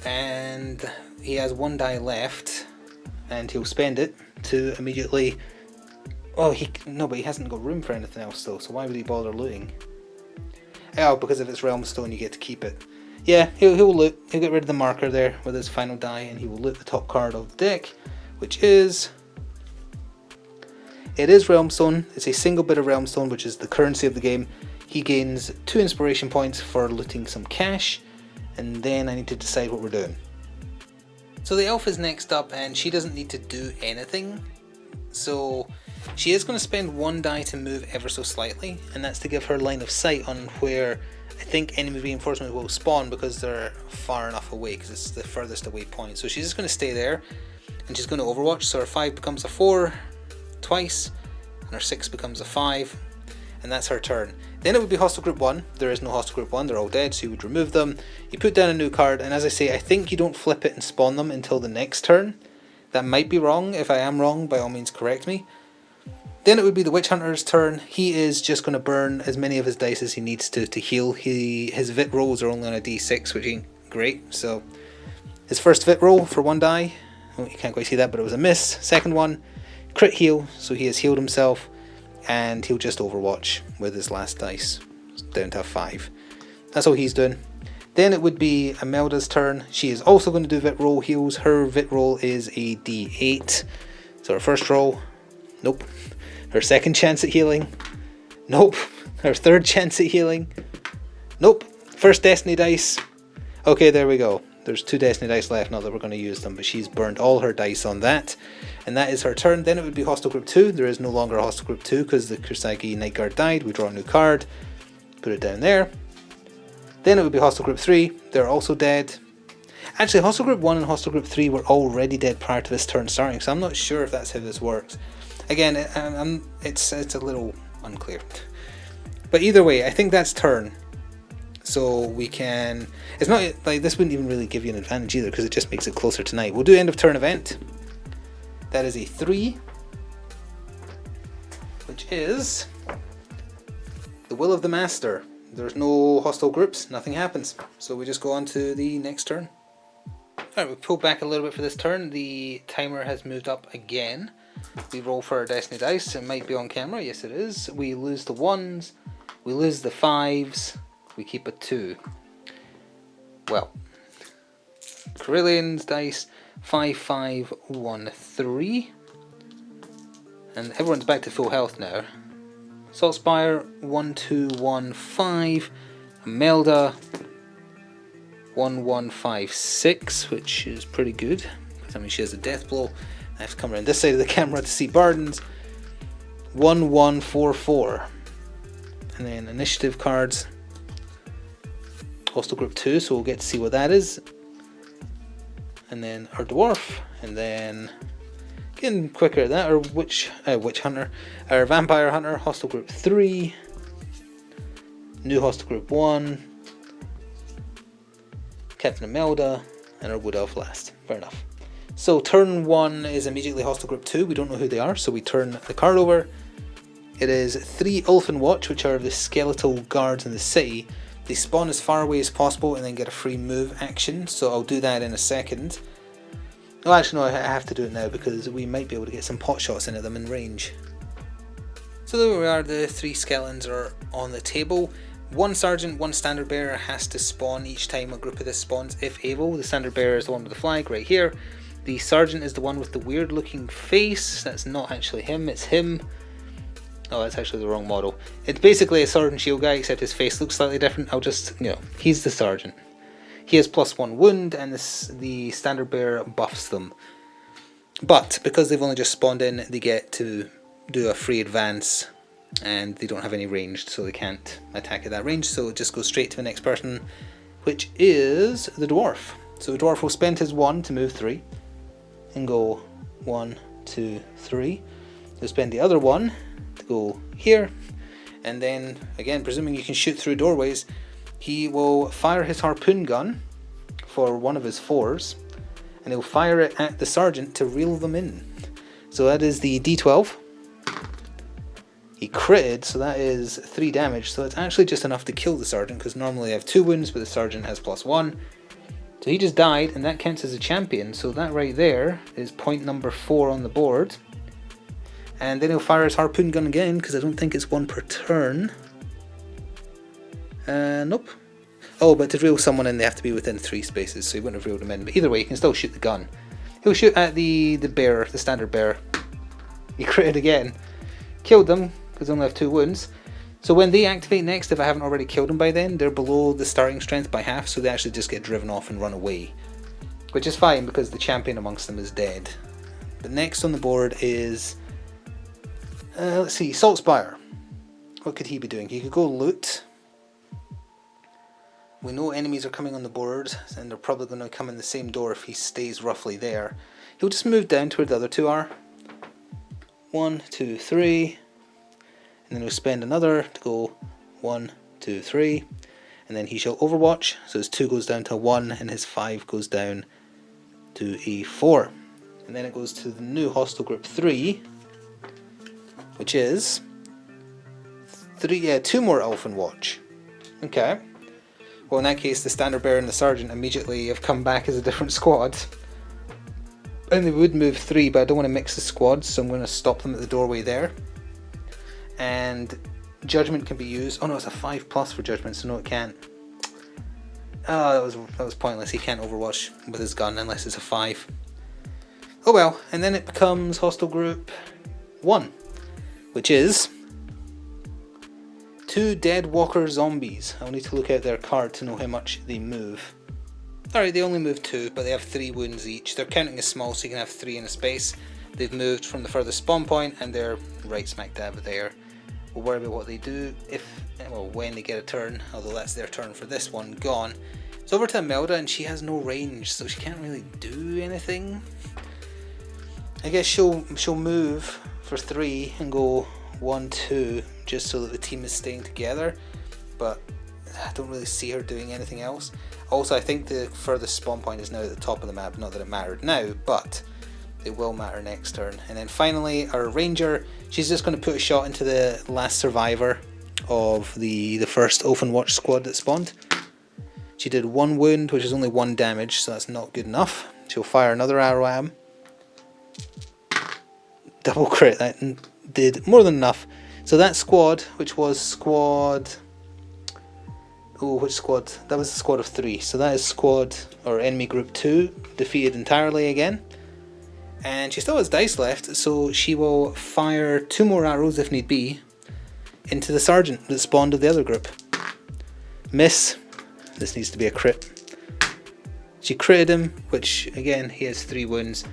S1: And he has 1 die left, and he'll spend it to immediately... Oh, but he hasn't got room for anything else though, so why would he bother looting? Oh, because if it's Realm Stone, you get to keep it. Yeah, he'll loot. He'll get rid of the marker there with his final die, and he will loot the top card of the deck, which is... It is Realmstone. It's a single bit of Realmstone, which is the currency of the game. He gains 2 inspiration points for looting some cash, and then I need to decide what we're doing. So the elf is next up, and she doesn't need to do anything. So she is going to spend 1 die to move ever so slightly, and that's to give her line of sight on where I think enemy reinforcements will spawn, because they're far enough away, because it's the furthest away point. So she's just going to stay there, and she's going to overwatch. So her 5 becomes a 4 twice, and her 6 becomes a 5, and that's her turn. Then it would be hostile group 1. There is no hostile group 1, they're all dead, so you would remove them. You put down a new card, and as I say, I think you don't flip it and spawn them until the next turn. That might be wrong. If I am wrong, by all means correct me. Then it would be the Witch Hunter's turn. He is just going to burn as many of his dice as he needs to heal. His Vit rolls are only on a D6, which ain't great. So his first Vit roll for 1 die, oh, you can't quite see that, but it was a miss. Second one, crit heal, so he has healed himself, and he'll just overwatch with his last dice, down to a 5. That's all he's doing. Then it would be Imelda's turn. She is also going to do Vit roll heals. Her Vit roll is a D8. So her first roll, nope. Her second chance at healing, nope. Her third chance at healing, nope. First Destiny dice, okay, there we go. There's 2 Destiny dice left, not that we're going to use them, but she's burned all her dice on that, and that is her turn. Then it would be hostile group 2. There is no longer a hostile group 2 because the Kursagi Night Guard died. We draw a new card, put it down there. Then it would be hostile group 3. They're also dead. Actually, hostile group 1 and hostile group 3 were already dead prior to this turn starting, so I'm not sure if that's how this works. Again, it's a little unclear. But either way, I think that's turn. So we can... It's not like this wouldn't even really give you an advantage either, because it just makes it closer to night. We'll do end of turn event. That is a 3, which is the will of the master. There's no hostile groups, nothing happens. So we just go on to the next turn. Alright, we pull back a little bit for this turn. The timer has moved up again. We roll for our Destiny dice. It might be on camera. Yes, it is. We lose the 1s. We lose the 5s. We keep a 2. Well, Carillions dice 5-5-1-3. And everyone's back to full health now. Saltspire 1-2-1-5. Imelda 1-1-5-6, which is pretty good. I mean, she has a death blow. I have to come around this side of the camera to see Bardens. 1-1-4-4. And then initiative cards. Hostile Group 2, so we'll get to see what that is. And then our Dwarf. And then, getting quicker at that, our Witch Hunter. Our Vampire Hunter, Hostile Group 3. New Hostile Group 1. Captain Imelda. And our Wood Elf last. Fair enough. So turn 1 is immediately Hostile Group 2. We don't know who they are, so we turn the card over. It is 3 Ulfenkarn, which are the skeletal guards in the city. They spawn as far away as possible and then get a free move action, so I'll do that in a second. Oh, actually no, I have to do it now because we might be able to get some pot shots into them in range. So there we are, the 3 skeletons are on the table. 1 sergeant, 1 standard bearer has to spawn each time a group of this spawns if able. The standard bearer is the one with the flag right here. The sergeant is the one with the weird looking face. That's not actually him, it's him. Oh, that's actually the wrong model. It's basically a sword and shield guy, except his face looks slightly different. I'll just, he's the sergeant. He has +1 wound, and the standard bearer buffs them. But, because they've only just spawned in, they get to do a free advance, and they don't have any ranged, so they can't attack at that range, so it just goes straight to the next person, which is the Dwarf. So the Dwarf will spend his 1 to move 3, and go 1, 2, 3. He'll spend the other 1 to go here, and then again, presuming you can shoot through doorways, he will fire his harpoon gun for one of his 4s, and he'll fire it at the sergeant to reel them in. So that is the D12. He critted, so that is 3 damage, so it's actually just enough to kill the sergeant, because normally I have 2 wounds, but the sergeant has +1. So he just died, and that counts as a champion, so that right there is point number 4 on the board. And then he'll fire his harpoon gun again, because I don't think it's 1 per turn. Nope. Oh, but to reel someone in, they have to be within 3 spaces, so he wouldn't have reeled them in. But either way, he can still shoot the gun. He'll shoot at the bearer, the standard bearer. He critted again. Killed them, because they only have 2 wounds. So when they activate next, if I haven't already killed them by then, they're below the starting strength by half, so they actually just get driven off and run away. Which is fine, because the champion amongst them is dead. But next on the board is... let's see, Saltspire. What could he be doing? He could go loot. We know enemies are coming on the board, and they're probably going to come in the same door if he stays roughly there. He'll just move down to where the other 2 are. 1, 2, 3. And then he'll spend another to go 1, 2, 3. And then he shall overwatch, so his 2 goes down to 1, and his 5 goes down to a 4. And then it goes to the new Hostile Group 3. Which is 2 more Elfin Watch. Okay. Well, in that case, the standard bearer and the sergeant immediately have come back as a different squad. And they would move 3, but I don't want to mix the squads, so I'm going to stop them at the doorway there. And judgment can be used. Oh no, it's a 5+ for judgment, so no, it can't. Oh, that was pointless. He can't overwatch with his gun unless it's a 5. Oh well, and then it becomes Hostile Group 1. Which is 2 Dead Walker Zombies. I'll need to look at their card to know how much they move. Alright, they only move 2, but they have 3 wounds each. They're counting as small, so you can have 3 in a space. They've moved from the furthest spawn point, and they're right smack dab there. We'll worry about what they do when they get a turn, although that's their turn for this one, gone. It's over to Imelda, and she has no range, so she can't really do anything. I guess she'll move for 3 and go 1, 2, just so that the team is staying together, but I don't really see her doing anything else. Also, I think the furthest spawn point is now at the top of the map, not that it mattered now, but it will matter next turn. And then finally, our ranger, she's just going to put a shot into the last survivor of the first Ulfenkarn squad that spawned. She did 1 wound, which is only 1 damage, so that's not good enough. She'll fire another arrow at him. Double crit, that did more than enough. So that squad, which was squad Oh, which squad? That was a squad of 3. So that is squad, or enemy group 2, defeated entirely again. And she still has dice left, so she will fire 2 more arrows if need be into the sergeant that spawned of the other group. Miss. This needs to be a crit. She critted him, which again, he has 3 wounds.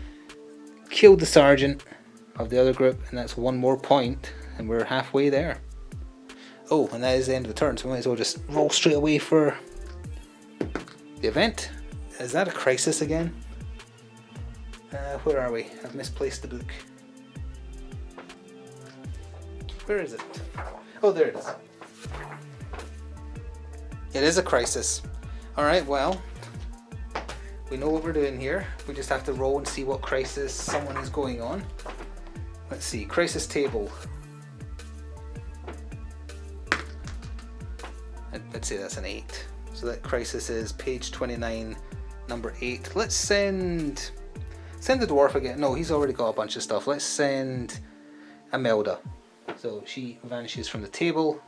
S1: Killed the sergeant of the other group, and that's 1 more point, and we're halfway there. Oh, and that is the end of the turn, so we might as well just roll straight away for the event. Is that a crisis again? Where are we? I've misplaced the book. Where is it? Oh, there it is. It is a crisis. Alright, well, we know what we're doing here. We just have to roll and see what crisis someone is going on. Let's see, crisis table. I'd say that's an 8. So that crisis is page 29, number 8. Let's send the dwarf again. No, he's already got a bunch of stuff. Let's send Imelda. So she vanishes from the table.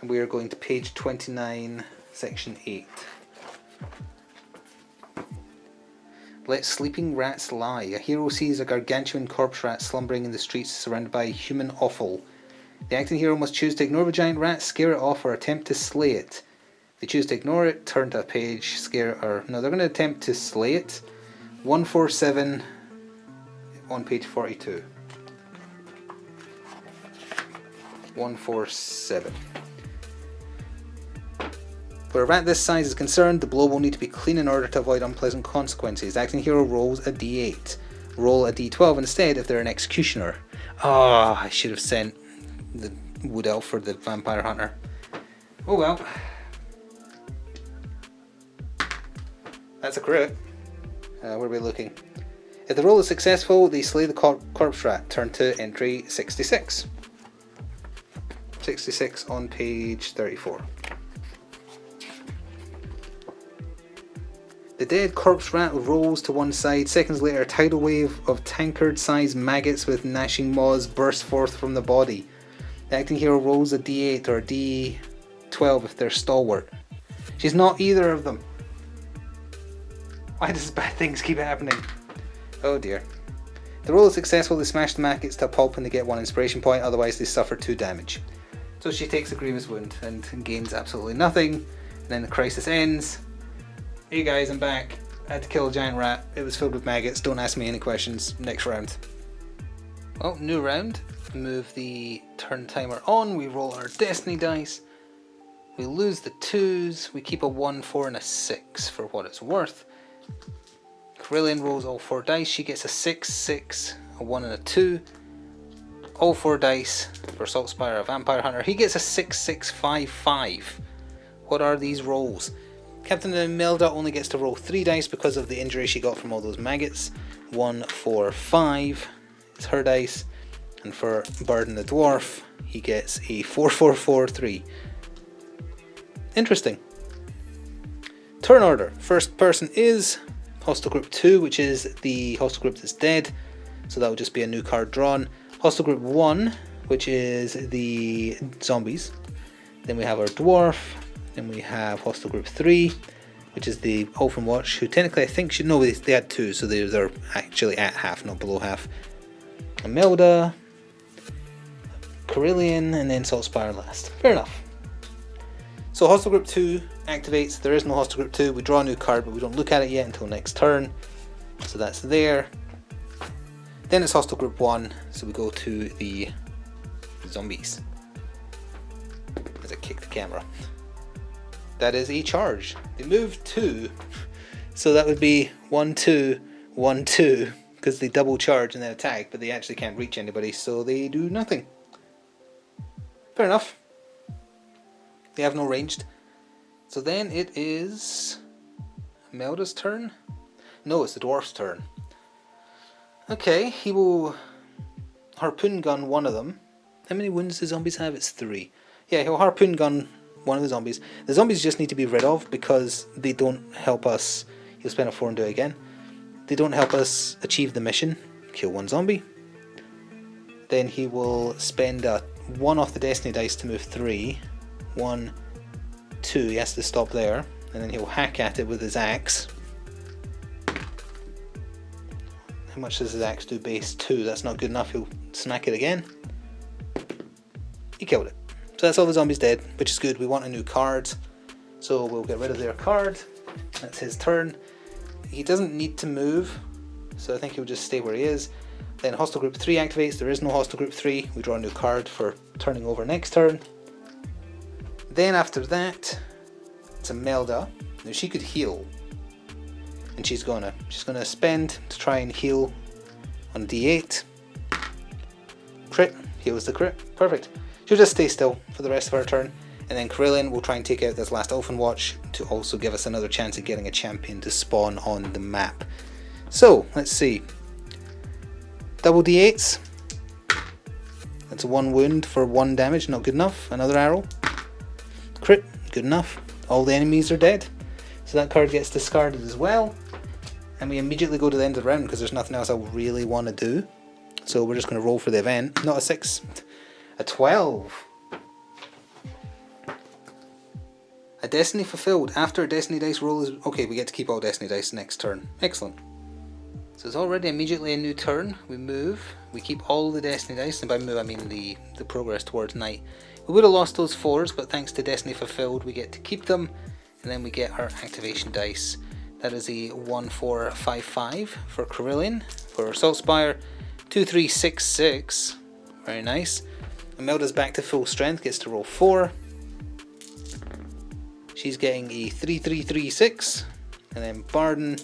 S1: And we are going to page 29, section 8. Let sleeping rats lie. A hero sees a gargantuan corpse rat slumbering in the streets surrounded by human offal. The acting hero must choose to ignore the giant rat, scare it off, or attempt to slay it. If they choose to ignore it, turn to a page, scare it, or... No, they're going to attempt to slay it. 147 on page 42. 147. Where a rat this size is concerned, the blow will need to be clean in order to avoid unpleasant consequences. The acting hero rolls a d8. Roll a d12 instead if they're an executioner. Ah, I should have sent the wood elf for the vampire hunter. Oh well. That's a crit. Where are we looking? If the roll is successful, they slay the corpse rat. Turn to entry 66. 66 on page 34. The dead corpse rat rolls to one side. Seconds later, a tidal wave of tankard-sized maggots with gnashing maws bursts forth from the body. The acting hero rolls a d8 or a d12 if they're stalwart. She's not either of them. Why does bad things keep happening? Oh dear. If the roll is successful, they smash the maggots to a pulp and they get 1 inspiration point, otherwise they suffer 2 damage. So she takes a grievous wound and gains absolutely nothing. And then the crisis ends. Hey guys, I'm back. I had to kill a giant rat. It was filled with maggots. Don't ask me any questions. Next round. Well, new round. Move the turn timer on. We roll our destiny dice. We lose the 2s. We keep a 1, 4 and a 6 for what it's worth. Carillion rolls all 4 dice. She gets a 6, 6, a 1 and a 2. All 4 dice for Saltspire, a vampire hunter. He gets a 6, 6, 5, 5. What are these rolls? Captain Imelda only gets to roll 3 dice because of the injury she got from all those maggots. 1, 4, 5 is her dice. And for Burden the Dwarf, he gets a 4, 4, 4, 3. Interesting. Turn order. First person is Hostile Group 2, which is the hostile group that's dead. So that will just be a new card drawn. Hostile Group 1, which is the zombies. Then we have our dwarf. Then we have Hostile Group 3, which is the Ulfenkarn, who technically I think should... No, they had 2, so they're actually at half, not below half. Imelda, Carillion, and then Saltspire last. Fair enough. So Hostile Group 2 activates. There is no Hostile Group 2. We draw a new card, but we don't look at it yet until next turn. So that's there. Then it's Hostile Group 1, so we go to the zombies. As I kick the camera. That is a charge. They move 2, so that would be 1, 2, 1, 2, because they double charge and then attack, but they actually can't reach anybody, so they do nothing. Fair enough. They have no ranged. So then it is Imelda's turn? No, it's the dwarf's turn. Okay, he will harpoon gun one of them. How many wounds do zombies have? It's 3. Yeah, he'll harpoon gun one of the zombies. The zombies just need to be rid of because they don't help us. He'll spend a 4 and do it again. They don't help us achieve the mission. Kill 1 zombie. Then he will spend a 1 off the destiny dice to move 3. 1, 2, he has to stop there, and then he'll hack at it with his axe. How much does his axe do? Base 2, that's not good enough, he'll smack it again. He killed it. So that's all the zombies dead, which is good. We want a new card, so we'll get rid of their card. That's his turn. He doesn't need to move, so I think he'll just stay where he is. Then Hostile Group 3 activates. There is no Hostile Group 3. We draw a new card for turning over next turn. Then after that, it's Imelda. Now she could heal, and she's gonna spend to try and heal on D8. Crit, heals the crit. Perfect. She'll just stay still for the rest of her turn, and then Krillin will try and take out this last Ulfenwatch to also give us another chance at getting a champion to spawn on the map. So, let's see. Double D8s. That's 1 wound for 1 damage, not good enough. Another arrow. Crit, good enough. All the enemies are dead. So that card gets discarded as well. And we immediately go to the end of the round because there's nothing else I really want to do. So we're just going to roll for the event. Not a 6. A 12. A Destiny fulfilled. After a Destiny dice roll is... Okay, we get to keep all Destiny dice next turn. Excellent. So it's already immediately a new turn. We move. We keep all the Destiny dice. And by move I mean the progress towards night. We would have lost those 4s, but thanks to Destiny fulfilled we get to keep them. And then we get our activation dice. That is a 1-4-5-5 for Carillion. For Salt Spire, 2-3-6-6. Very nice. Imelda's back to full strength, gets to roll 4. She's getting a 3-3-3-6. And then Barden,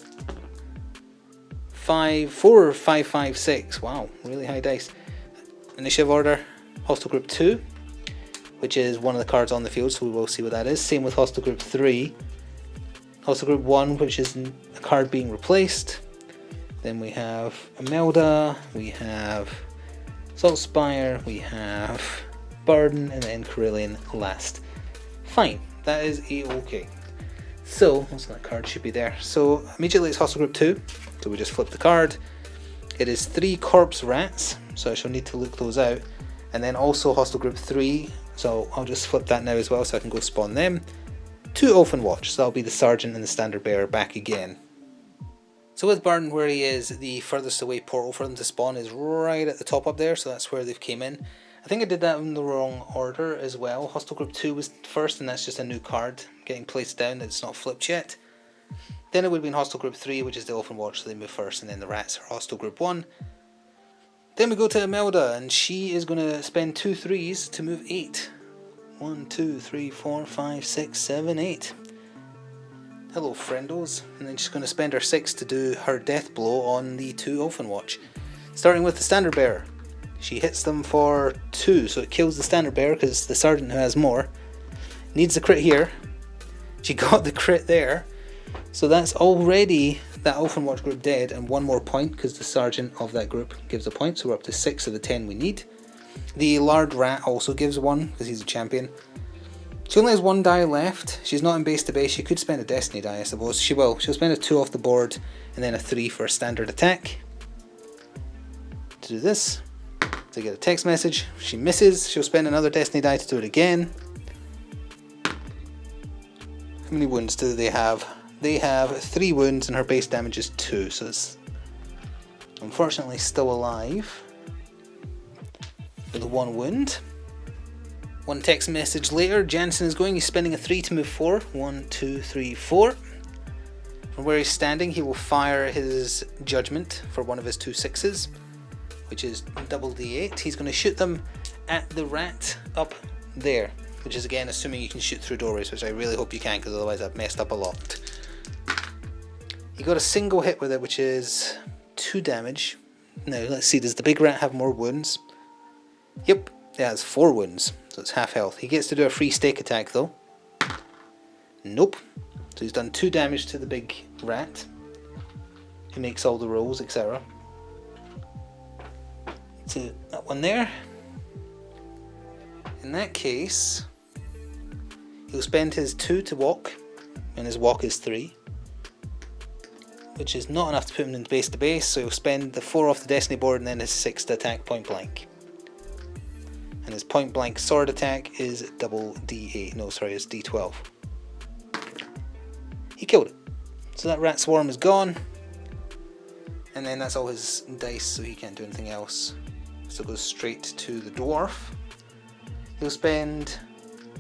S1: 4-5-5-6. Wow, really high dice. Initiative order, Hostile Group 2, which is one of the cards on the field, so we will see what that is. Same with Hostile Group 3. Hostile Group 1, which is a card being replaced. Then we have Imelda, we have Salt Spire, we have Barden, and then Carillion last. Fine, that is a-okay. So, that card should be there. So, immediately it's Hostile Group 2, so we just flip the card. It is 3 Corpse Rats, so I shall need to look those out. And then also Hostile Group 3, so I'll just flip that now as well so I can go spawn them. 2 Ulfenwatch, so that'll be the Sergeant and the Standard Bearer back again. So with Barden where he is, the furthest away portal for them to spawn is right at the top up there, so that's where they've came in. I think I did that in the wrong order as well. Hostile Group 2 was first, and that's just a new card getting placed down that's not flipped yet. Then it would have been Hostile Group 3, which is the Ulfenwatch, so they move first, and then the Rats are Hostile Group 1. Then we go to Imelda, and she is going to spend 2 3s to move 8. 1, 2, 3, 4, 5, 6, 7, 8. Hello, friendos. And then she's going to spend her 6 to do her death blow on the 2 Ulfenwatch. Starting with the Standard Bearer. She hits them for 2, so it kills the Standard Bearer because the Sergeant, who has more, needs the crit here. She got the crit there. So that's already that Ulfenwatch group dead, and 1 more point because the Sergeant of that group gives a point, so we're up to 6 of the 10 we need. The Large Rat also gives 1 because he's a champion. She only has 1 die left. She's not in base to base. She could spend a Destiny die, I suppose. She will. She'll spend a 2 off the board and then a 3 for a standard attack. To do this, to get a text message. She misses. She'll spend another Destiny die to do it again. How many wounds do they have? They have 3 wounds and her base damage is 2, so it's unfortunately still alive with 1 wound. 1 text message later, Jansen is going, he's spending a 3 to move 4. 1, 2, 3, 4. From where he's standing, he will fire his Judgment for one of his 2 6s, which is double D8. He's going to shoot them at the rat up there, which is again assuming you can shoot through doorways, which I really hope you can, because otherwise I've messed up a lot. He got a single hit with it, which is 2 damage. Now let's see, does the big rat have more wounds? Yep, it has 4 wounds, so it's half health. He gets to do a free stake attack though. Nope. So he's done 2 damage to the big rat, who makes all the rolls, etc. So that one there. In that case, he'll spend his 2 to walk, and his walk is 3, which is not enough to put him in base to base, so he'll spend the 4 off the Destiny board and then his 6 to attack point blank. And his point blank sword attack is double D8, no sorry, it's D12. he killed it. So that rat swarm is gone. And then that's all his dice, so he can't do anything else. So it goes straight to the dwarf. He'll spend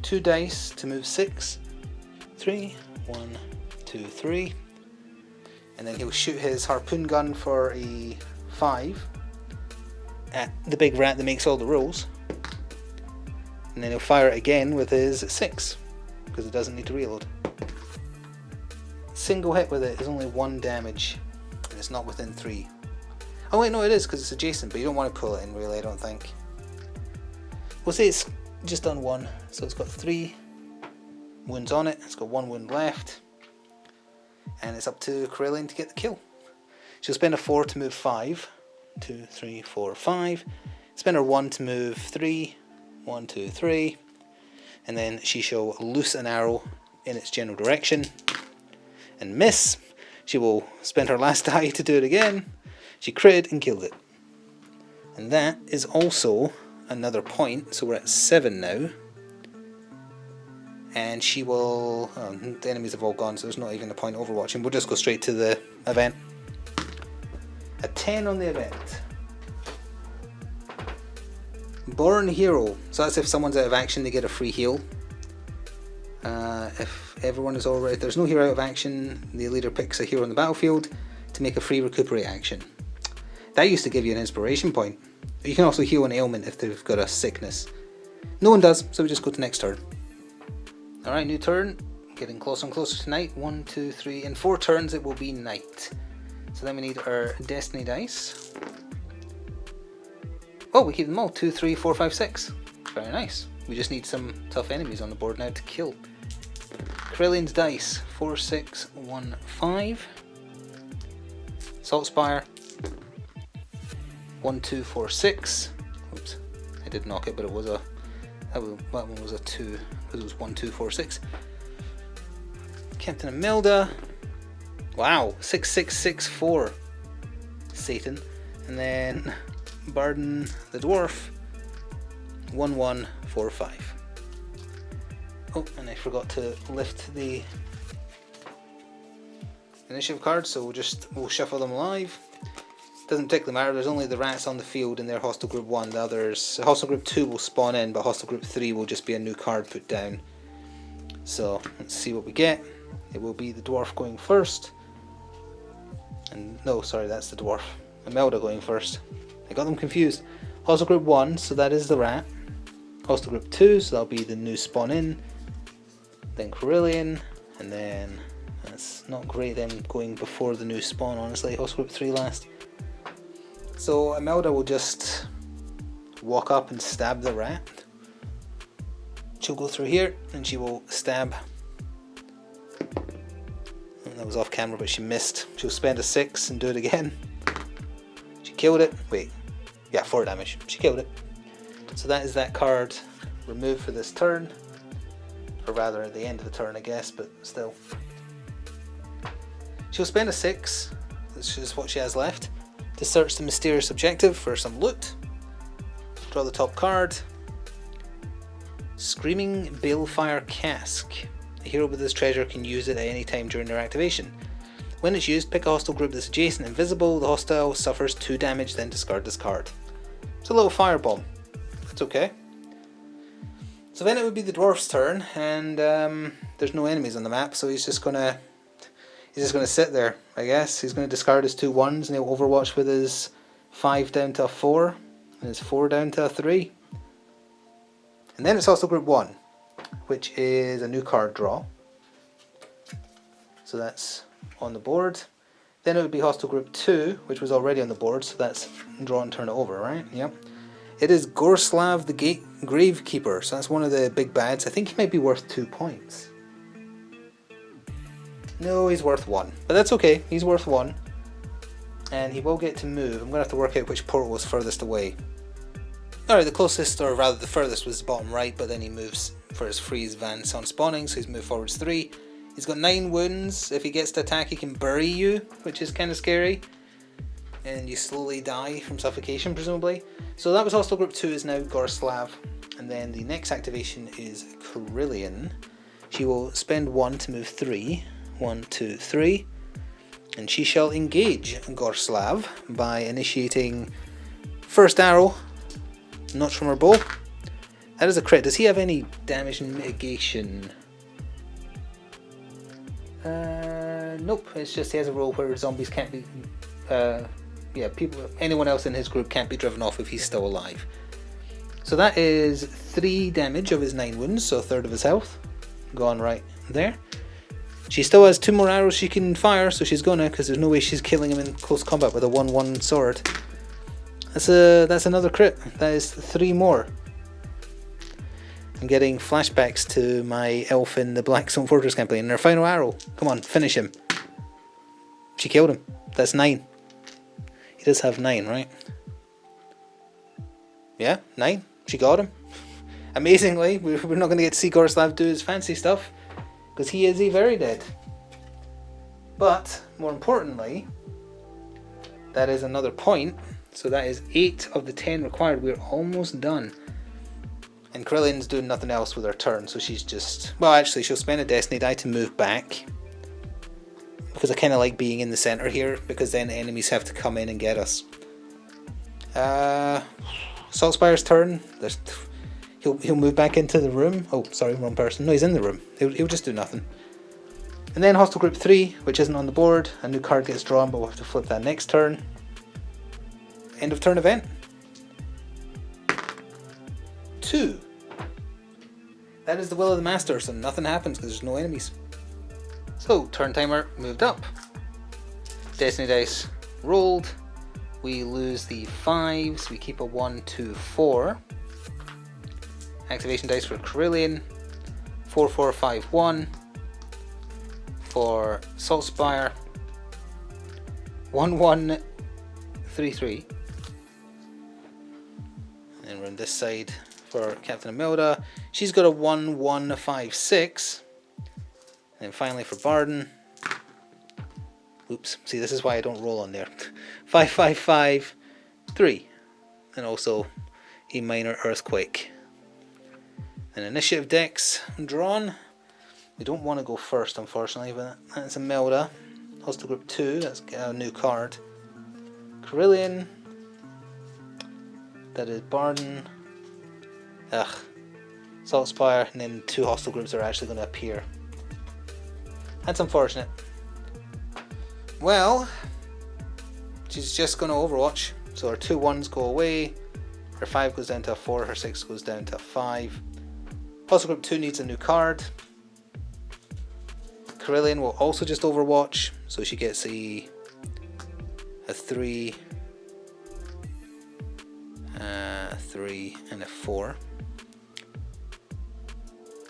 S1: 2 dice to move 6. 3, 1, 2, 3. And then he'll shoot his harpoon gun for a 5 at the big rat that makes all the rolls. And then he'll fire it again with his 6, because it doesn't need to reload. Single hit with it is only 1 damage, and it's not within 3. Oh wait, no, it is, because it's adjacent, but you don't want to pull it in really, I don't think. We'll say it's just done 1, so it's got 3 wounds on it, it's got 1 wound left, and it's up to Corellian to get the kill. She'll spend a 4 to move 5, 2, 3, 4, 5, spend her 1 to move 3, 1, 2, 3, and then she shall loose an arrow in its general direction and miss. She will spend her last die to do it again. She critted and killed it. And that is also another point, so we're at 7 now. And she will... oh, the enemies have all gone, so there's not even a point overwatching. We'll just go straight to the event. A 10 on the event. Born Hero. So that's if someone's out of action, they get a free heal. If everyone is already... if there's no hero out of action, the leader picks a hero on the battlefield to make a free recuperate action. That used to give you an inspiration point. You can also heal an ailment if they've got a sickness. No one does, so we just go to next turn. Alright, new turn. Getting closer and closer to night. 1, 2, 3, in 4 turns it will be night. So then we need our destiny dice. Oh, we keep them all. 2, 3, 4, 5, 6. Very nice. We just need some tough enemies on the board now to kill. Corellian's dice. 4, 6, 1, 5. Salt Spire. 1, 2, 4, 6. Oops, I did knock it, but it was a... that one was a 2, because it was 1, 2, 4, 6. Captain Imelda. Wow, 6, 6, 6, 4. Satan. And then Barden the Dwarf. 1, 1, 4, 5. Oh, and I forgot to lift the initiative cards, so we'll shuffle them live. Doesn't particularly matter, there's only the rats on the field in their hostile group 1, the others, hostile group 2 will spawn in, but hostile group 3 will just be a new card put down. So let's see what we get. It will be the dwarf going first, and no, sorry, that's the dwarf. Imelda going first. I got them confused. Hostile group 1, so that is the rat. Hostile group 2, so that'll be the new spawn in. Then Corellian, and then that's not great, them going before the new spawn, honestly. Hostile group 3 last. So Imelda will just walk up and stab the rat. She'll go through here and she will stab. And that was off camera, but she missed. She'll spend a 6 and do it again. She killed it. Wait, yeah, 4 damage. She killed it. So that is that card removed for this turn. Or rather at the end of the turn, I guess, but still. She'll spend a 6, which is what she has left, to search the mysterious objective for some loot. Draw the top card. Screaming Balefire Cask. A hero with this treasure can use it at any time during their activation. When it's used, pick a hostile group that's adjacent and visible. The hostile suffers 2 damage, then discard this card. It's a little firebomb. It's okay. So then it would be the dwarf's turn, and there's no enemies on the map, so he's just gonna sit there, I guess. He's gonna discard his 2 1s, and he'll overwatch with his 5 down to a 4, and his 4 down to a 3. And then it's also group 1, which is a new card draw. So that's on the board. Then it would be hostile group 2, which was already on the board, so that's draw and turn it over, right? Yep. It is Gorslav the Gravekeeper, so that's one of the big bads. I think he might be worth 2 points. No, he's worth 1, but that's okay, he's worth 1. And he will get to move. I'm going to have to work out which portal was furthest away. Alright, the closest, or rather the furthest, was the bottom right, but then he moves for his freeze advance on spawning, so he's moved forwards 3. He's got 9 wounds. If he gets to attack, he can bury you, which is kind of scary. And you slowly die from suffocation, presumably. So that was hostile group 2, is now Gorslav. And then the next activation is Corellian. She will spend 1 to move 3. 1, 2, 3. And she shall engage Gorslav by initiating first arrow, notch from her bow. That is a crit. Does he have any damage mitigation? Nope. It's just he has a role where zombies can't be. Anyone else in his group can't be driven off if he's still alive. So that is 3 damage of his 9 wounds, so a third of his health. Gone right there. She still has 2 more arrows she can fire, so she's gonna, because there's no way she's killing him in close combat with a 1/1 sword. That's another crit. That is 3 more. I'm getting flashbacks to my elf in the Blackstone Fortress campaign. And her final arrow. Come on, finish him. She killed him. That's 9. He does have 9, right? Yeah, 9. She got him. Amazingly, we're not going to get to see Gorslav do his fancy stuff, because he is very dead. But, more importantly, that is another point. So that is 8 of the 10 required. We're almost done. And Krillian's doing nothing else with her turn, so she's just... Well, actually, she'll spend a Destiny die to move back. Because I kind of like being in the centre here, because then enemies have to come in and get us. Saltspire's turn. He'll move back into the room. Oh, sorry, wrong person. No, he's in the room. He'll just do nothing. And then Hostile Group 3, which isn't on the board. A new card gets drawn, but we'll have to flip that next turn. End of turn event. 2. That is the will of the master, so nothing happens because there's no enemies. So, turn timer moved up. Destiny dice rolled. We lose the 5s. We keep a 1, 2, 4. Activation dice for Krillian. 4, 4, 5, 1. For Saltspire. 1, 1, 3, 3. And then we're on this side for Captain Imelda. She's got a 1, 1, 5, 6. And then finally for Barden. Oops, see, this is why I don't roll on there. 5, 5, 5, 3. And also a minor earthquake. An initiative dex drawn. We don't want to go first, unfortunately, but that's Imelda. Hostile Group 2, that's a new card. Krillian. That is Barden. Saltspire, and then 2 hostile groups are actually going to appear. That's unfortunate. Well, she's just going to Overwatch. So her 2 1s go away. Her 5 goes down to a 4. Her 6 goes down to a 5. Hostile Group 2 needs a new card. Krillian will also just Overwatch. So she gets a 3, 3, and a 4.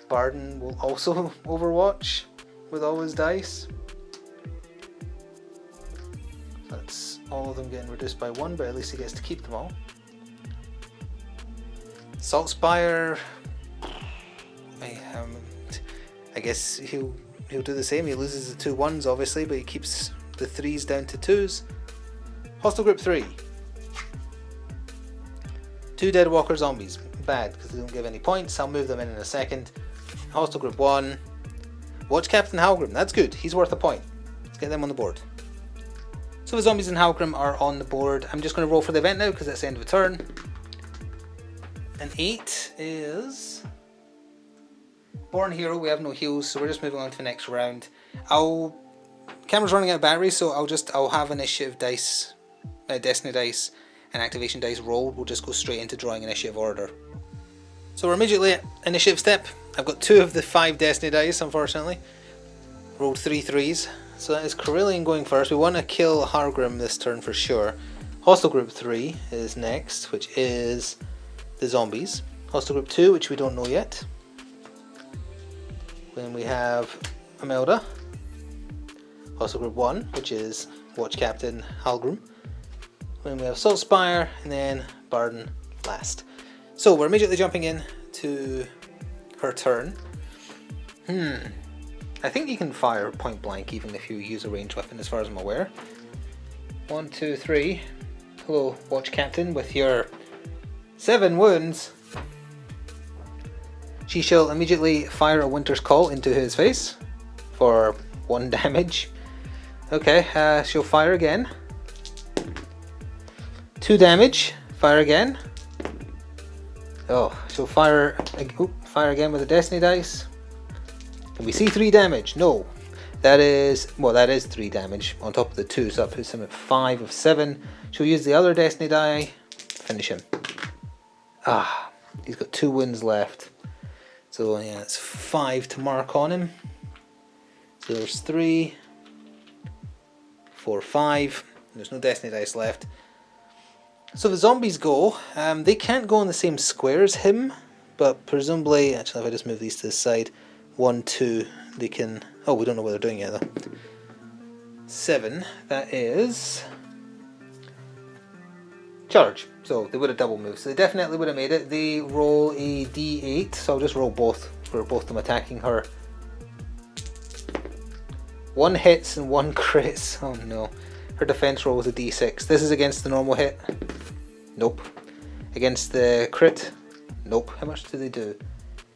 S1: Barden will also Overwatch with all his dice. That's all of them getting reduced by 1, but at least he gets to keep them all. Saltspire, I guess he'll do the same. He loses the 2 1s obviously, but he keeps the 3s down to 2s. Hostile Group 3. 2 Deadwalker zombies. Bad, because they don't give any points. I'll move them in a second. Hostile Group 1. Watch Captain Halgrim. That's good. He's worth a point. Let's get them on the board. So the zombies in Halgrim are on the board. I'm just going to roll for the event now, because that's the end of a turn. An 8 is... Born Hero. We have no heals, so we're just moving on to the next round. Camera's running out of battery, so I'll have initiative dice, Destiny dice, and activation dice rolled. We'll just go straight into drawing initiative order. So we're immediately at initiative step. I've got 2 of the 5 Destiny dice, unfortunately. Rolled 3 3s. So that is Krillian going first. We want to kill Halgrim this turn for sure. Hostile Group 3 is next, which is the zombies. Hostile Group 2, which we don't know yet. Then we have Imelda. Hostile Group 1, which is Watch Captain Halgrim. Then we have Saltspire, and then Barden last. So we're immediately jumping in to her turn. I think you can fire point blank even if you use a ranged weapon, as far as I'm aware. 1, 2, 3. Hello, Watch Captain, with your 7 wounds. She shall immediately fire a Winter's Call into his face for 1 damage. Okay, she'll fire again. 2 damage. Fire again. Oh, she'll fire again with the Destiny dice. Can we see 3 damage? No. That is 3 damage on top of the 2, so that puts him at 5 of 7. She'll use the other Destiny die. Finish him. He's got 2 wounds left. So yeah, it's 5 to mark on him. So there's 3, 4, 5. There's no Destiny dice left. So the zombies go. They can't go in the same square as him, but presumably, actually if I just move these to the side, 1, 2, they can... Oh, we don't know what they're doing yet though. 7, that is... charge. So they would have double moved. So they definitely would have made it. They roll a d8, so I'll just roll both for both of them attacking her. 1 hits and 1 crits. Oh no. Her defense roll was a d6. This is against the normal hit. Nope. Against the crit. Nope. How much do they do?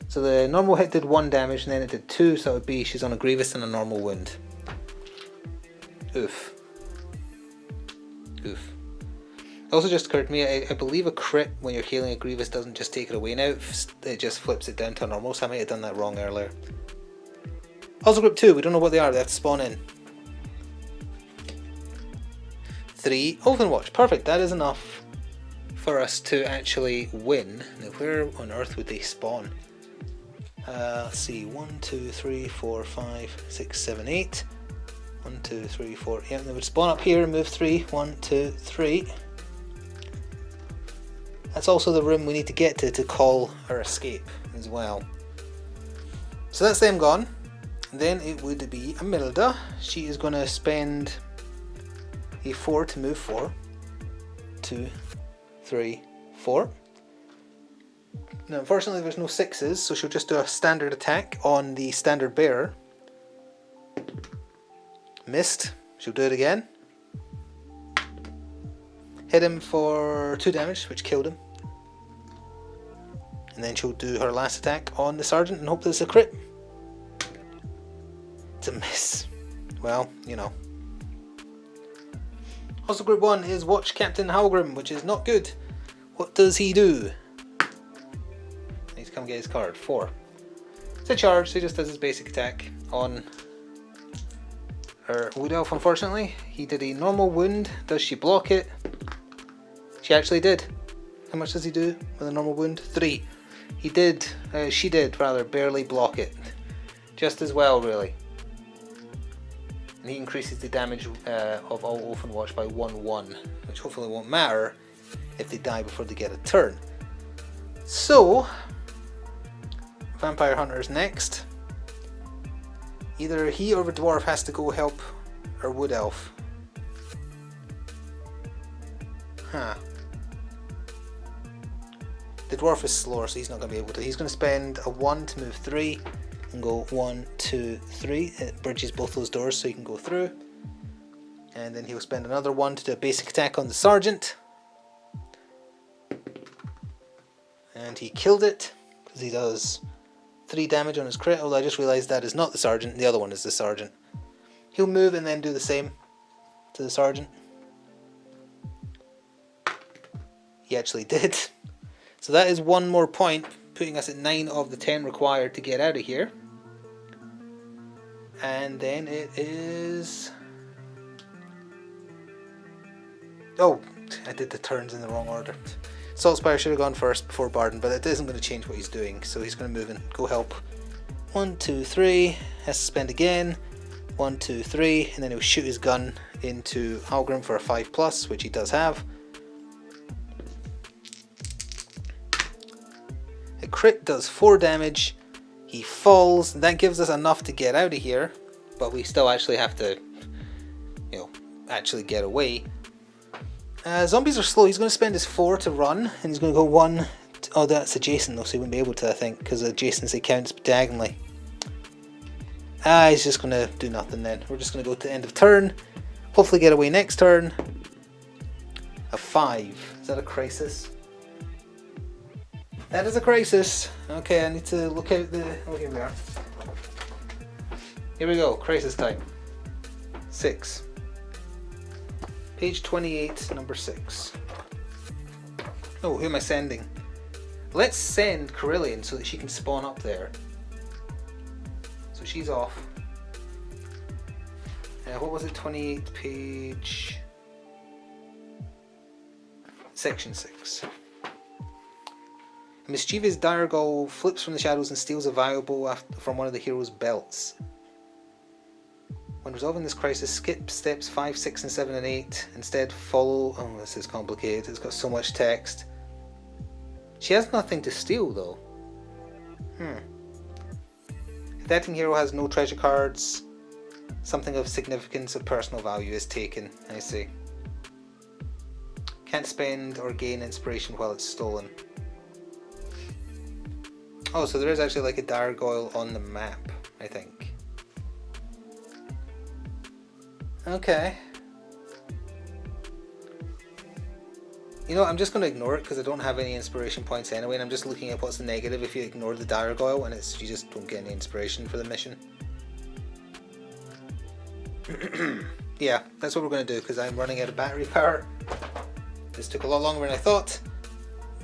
S1: So the normal hit did 1 damage and then it did 2, so it would be she's on a grievous and a normal wound. Oof. Oof. It also just occurred to me, I believe a crit when you're healing a grievous doesn't just take it away now, it just flips it down to normal, so I might have done that wrong earlier. Also group 2, we don't know what they are, they have to spawn in. 3, Ulfenwatch, perfect, that is enough for us to actually win. Now where on earth would they spawn? Let's see, 1, 2, 3, 4, 5, 6, 7, 8. 1, 2, 3, 4, yeah, they would spawn up here and move 3, 1, 2, 3. That's also the room we need to get to call our escape as well. So that's them gone. Then it would be Imelda. She is going to spend a 4 to move 4. 2, 3, 4. Now unfortunately there's no 6s, so she'll just do a standard attack on the standard bearer. Missed. She'll do it again. Hit him for 2 damage, which killed him. And then she'll do her last attack on the sergeant and hope that it's a crit. It's a miss. Well, you know. Also group 1 is Watch Captain Halgrim, which is not good. What does he do? I need to come get his card. 4. It's a charge, so he just does his basic attack on her wood elf, unfortunately. He did a normal wound. Does she block it? She actually did. How much does he do with a normal wound? 3. She did barely block it. Just as well, really. And he increases the damage of all Ulfenwatch by 1/1, which hopefully won't matter if they die before they get a turn. So, Vampire Hunter's next. Either he or the dwarf has to go help our wood elf. Huh. The dwarf is slower, so he's not going to be able to. He's going to spend a 1 to move 3 and go 1, 2, 3. It bridges both those doors so he can go through. And then he'll spend another 1 to do a basic attack on the sergeant. And he killed it because he does 3 damage on his crit. Although I just realised that is not the sergeant, the other one is the sergeant. He'll move and then do the same to the sergeant. He actually did. So that is 1 more point, putting us at 9 of the 10 required to get out of here. And then it is... Oh, I did the turns in the wrong order. Saltspire should have gone first before Barden, but it isn't going to change what he's doing. So he's going to move and go help. 1, 2, 3, has to spend again. 1, 2, 3, and then he'll shoot his gun into Halgrim for a 5+, which he does have. A crit does 4 damage, he falls, and that gives us enough to get out of here, but we still actually have to, actually get away. Zombies are slow. He's going to spend his 4 to run, and he's going to go 1, oh that's adjacent though, so he wouldn't be able to, I think, because adjacency counts diagonally. He's just going to do nothing then. We're just going to go to the end of turn, hopefully get away next turn. A 5, is that a crisis? That is a crisis. Okay, I need to look out the... Oh, here we are. Here we go, crisis time. 6. Page 28, number 6. Oh, who am I sending? Let's send Carillion so that she can spawn up there. So she's off. What was it? 28 page... Section 6. A mischievous Diregal flips from the shadows and steals a vial from one of the hero's belts. When resolving this crisis, skip steps 5, 6 and 7 and 8. Instead follow... Oh, this is complicated. It's got so much text. She has nothing to steal though. If that hero has no treasure cards, something of significance of personal value is taken. I see. Can't spend or gain inspiration while it's stolen. Oh, so there is actually like a Diregal on the map, I think. Okay. You know, I'm just going to ignore it because I don't have any inspiration points anyway, and I'm just looking at what's the negative if you ignore the Diregal, and it's you just don't get any inspiration for the mission. Yeah, that's what we're going to do because I'm running out of battery power. This took a lot longer than I thought.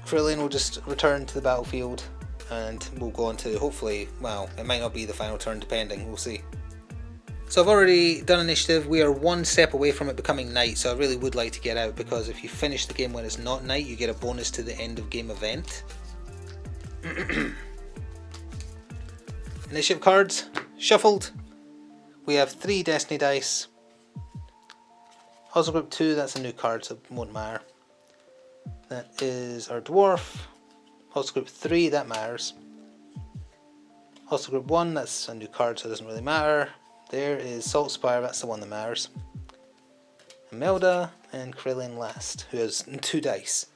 S1: Carillion will just return to the battlefield and we'll go on to, hopefully, well, it might not be the final turn depending, we'll see. So I've already done initiative. We are one step away from it becoming night, so I really would like to get out because if you finish the game when it's not night, you get a bonus to the end of game event. Initiative cards, shuffled. We have 3 Destiny dice. Hustle Group 2, that's a new card, so it won't matter. That is our Dwarf. Hustle Group 3, that matters. Hustle Group 1, that's a new card, so it doesn't really matter. There is Saltspire, that's the one that matters. Imelda and Carillion last, who has 2 dice.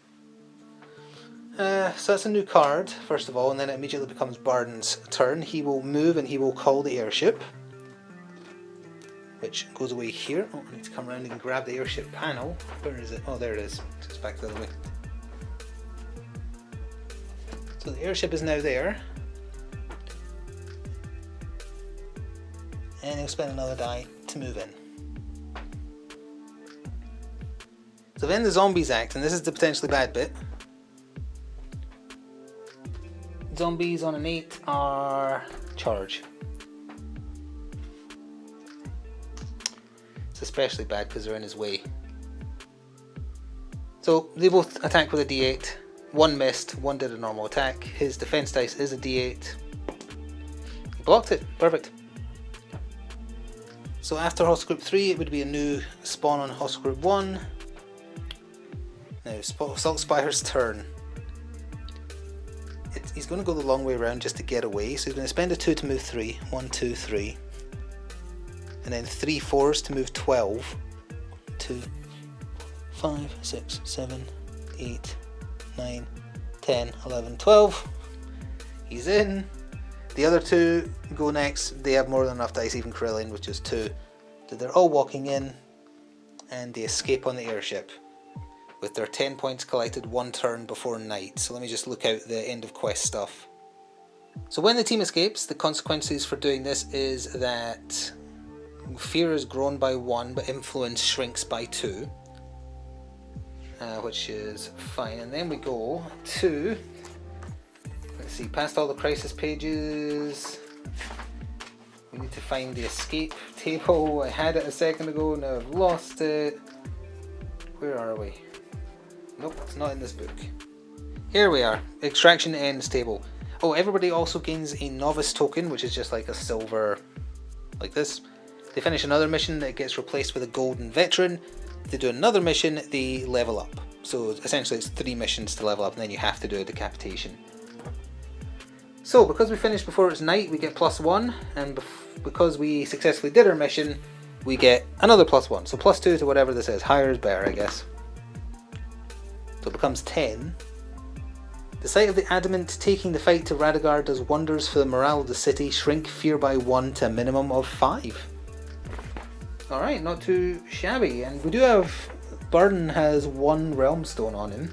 S1: So that's a new card, first of all, and then it immediately becomes Barden's turn. He will move and he will call the airship, which goes away here. Oh, I need to come around and grab the airship panel. Where is it? Oh, there it is. It's back the other way. So the airship is now there. And he'll spend another die to move in. So then the zombies act, and this is the potentially bad bit. Zombies on an 8 are charge. It's especially bad because they're in his way. So they both attack with a d8. One missed, one did a normal attack. His defense dice is a d8. He blocked it, perfect. So after Hustle Group 3 it would be a new spawn on Hustle Group 1. Now Saltspire's turn. He's going to go the long way around just to get away, so he's going to spend a 2 to move 3. 1, 2, 3. And then 3 4s to move 12. 2, 5, 6, 7, 8, 9, 10, 11, 12. He's in. The other 2 go next. They have more than enough dice, even Carillion, which is 2. So they're all walking in and they escape on the airship with their 10 points collected 1 turn before night. So let me just look out the end of quest stuff. So when the team escapes, the consequences for doing this is that fear is grown by 1 but influence shrinks by 2. Which is fine. And then we go to, let's see, past all the crisis pages. We need to find the escape table. I had it a second ago, now I've lost it. Where are we? Nope, it's not in this book. Here we are, extraction ends table. Oh, everybody also gains a novice token, which is just like a silver, like this. They finish another mission that gets replaced with a golden veteran. If they do another mission, they level up. So essentially it's 3 missions to level up, and then you have to do a decapitation. So because we finished before it's night, we get +1, and because we successfully did our mission, we get another +1. So +2 to whatever this is. Higher is better, I guess. So it becomes 10. The sight of the adamant taking the fight to Radagar does wonders for the morale of the city. Shrink fear by 1 to a minimum of 5. Alright, not too shabby. And we do have... Barden has 1 realm stone on him.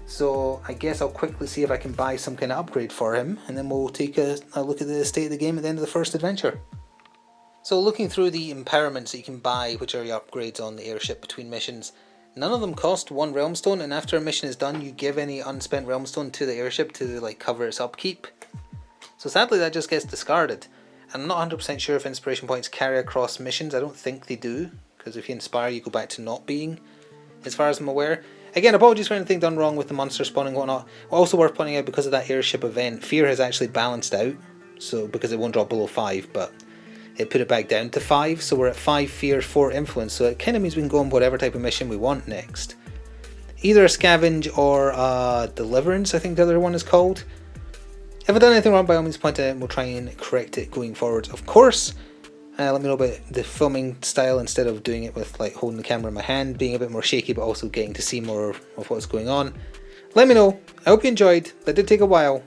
S1: So I guess I'll quickly see if I can buy some kind of upgrade for him. And then we'll take a look at the state of the game at the end of the first adventure. So looking through the empowerments that you can buy, which are your upgrades on the airship between missions, none of them cost 1 realm stone, and after a mission is done you give any unspent realm stone to the airship to like cover its upkeep. So sadly that just gets discarded. And I'm not 100% sure if inspiration points carry across missions. I don't think they do, because if you inspire you go back to not being, as far as I'm aware. Again, apologies for anything done wrong with the monster spawning and whatnot. Also worth pointing out, because of that airship event, fear has actually balanced out, so because it won't drop below 5, but it put it back down to 5, so we're at 5 fear, 4 influence, so it kind of means we can go on whatever type of mission we want next. Either a scavenge or a deliverance, I think the other one is called. If I've done anything wrong, by all means point it out and we'll try and correct it going forward. Of course, let me know about the filming style instead of doing it with like holding the camera in my hand, being a bit more shaky but also getting to see more of what's going on. Let me know. I hope you enjoyed. That did take a while.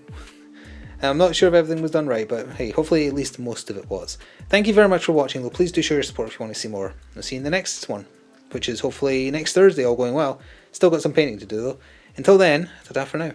S1: I'm not sure if everything was done right, but hey, hopefully at least most of it was. Thank you very much for watching, though. Please do show your support if you want to see more. I'll see you in the next one, which is hopefully next Thursday, all going well. Still got some painting to do, though. Until then, ta-ta for now.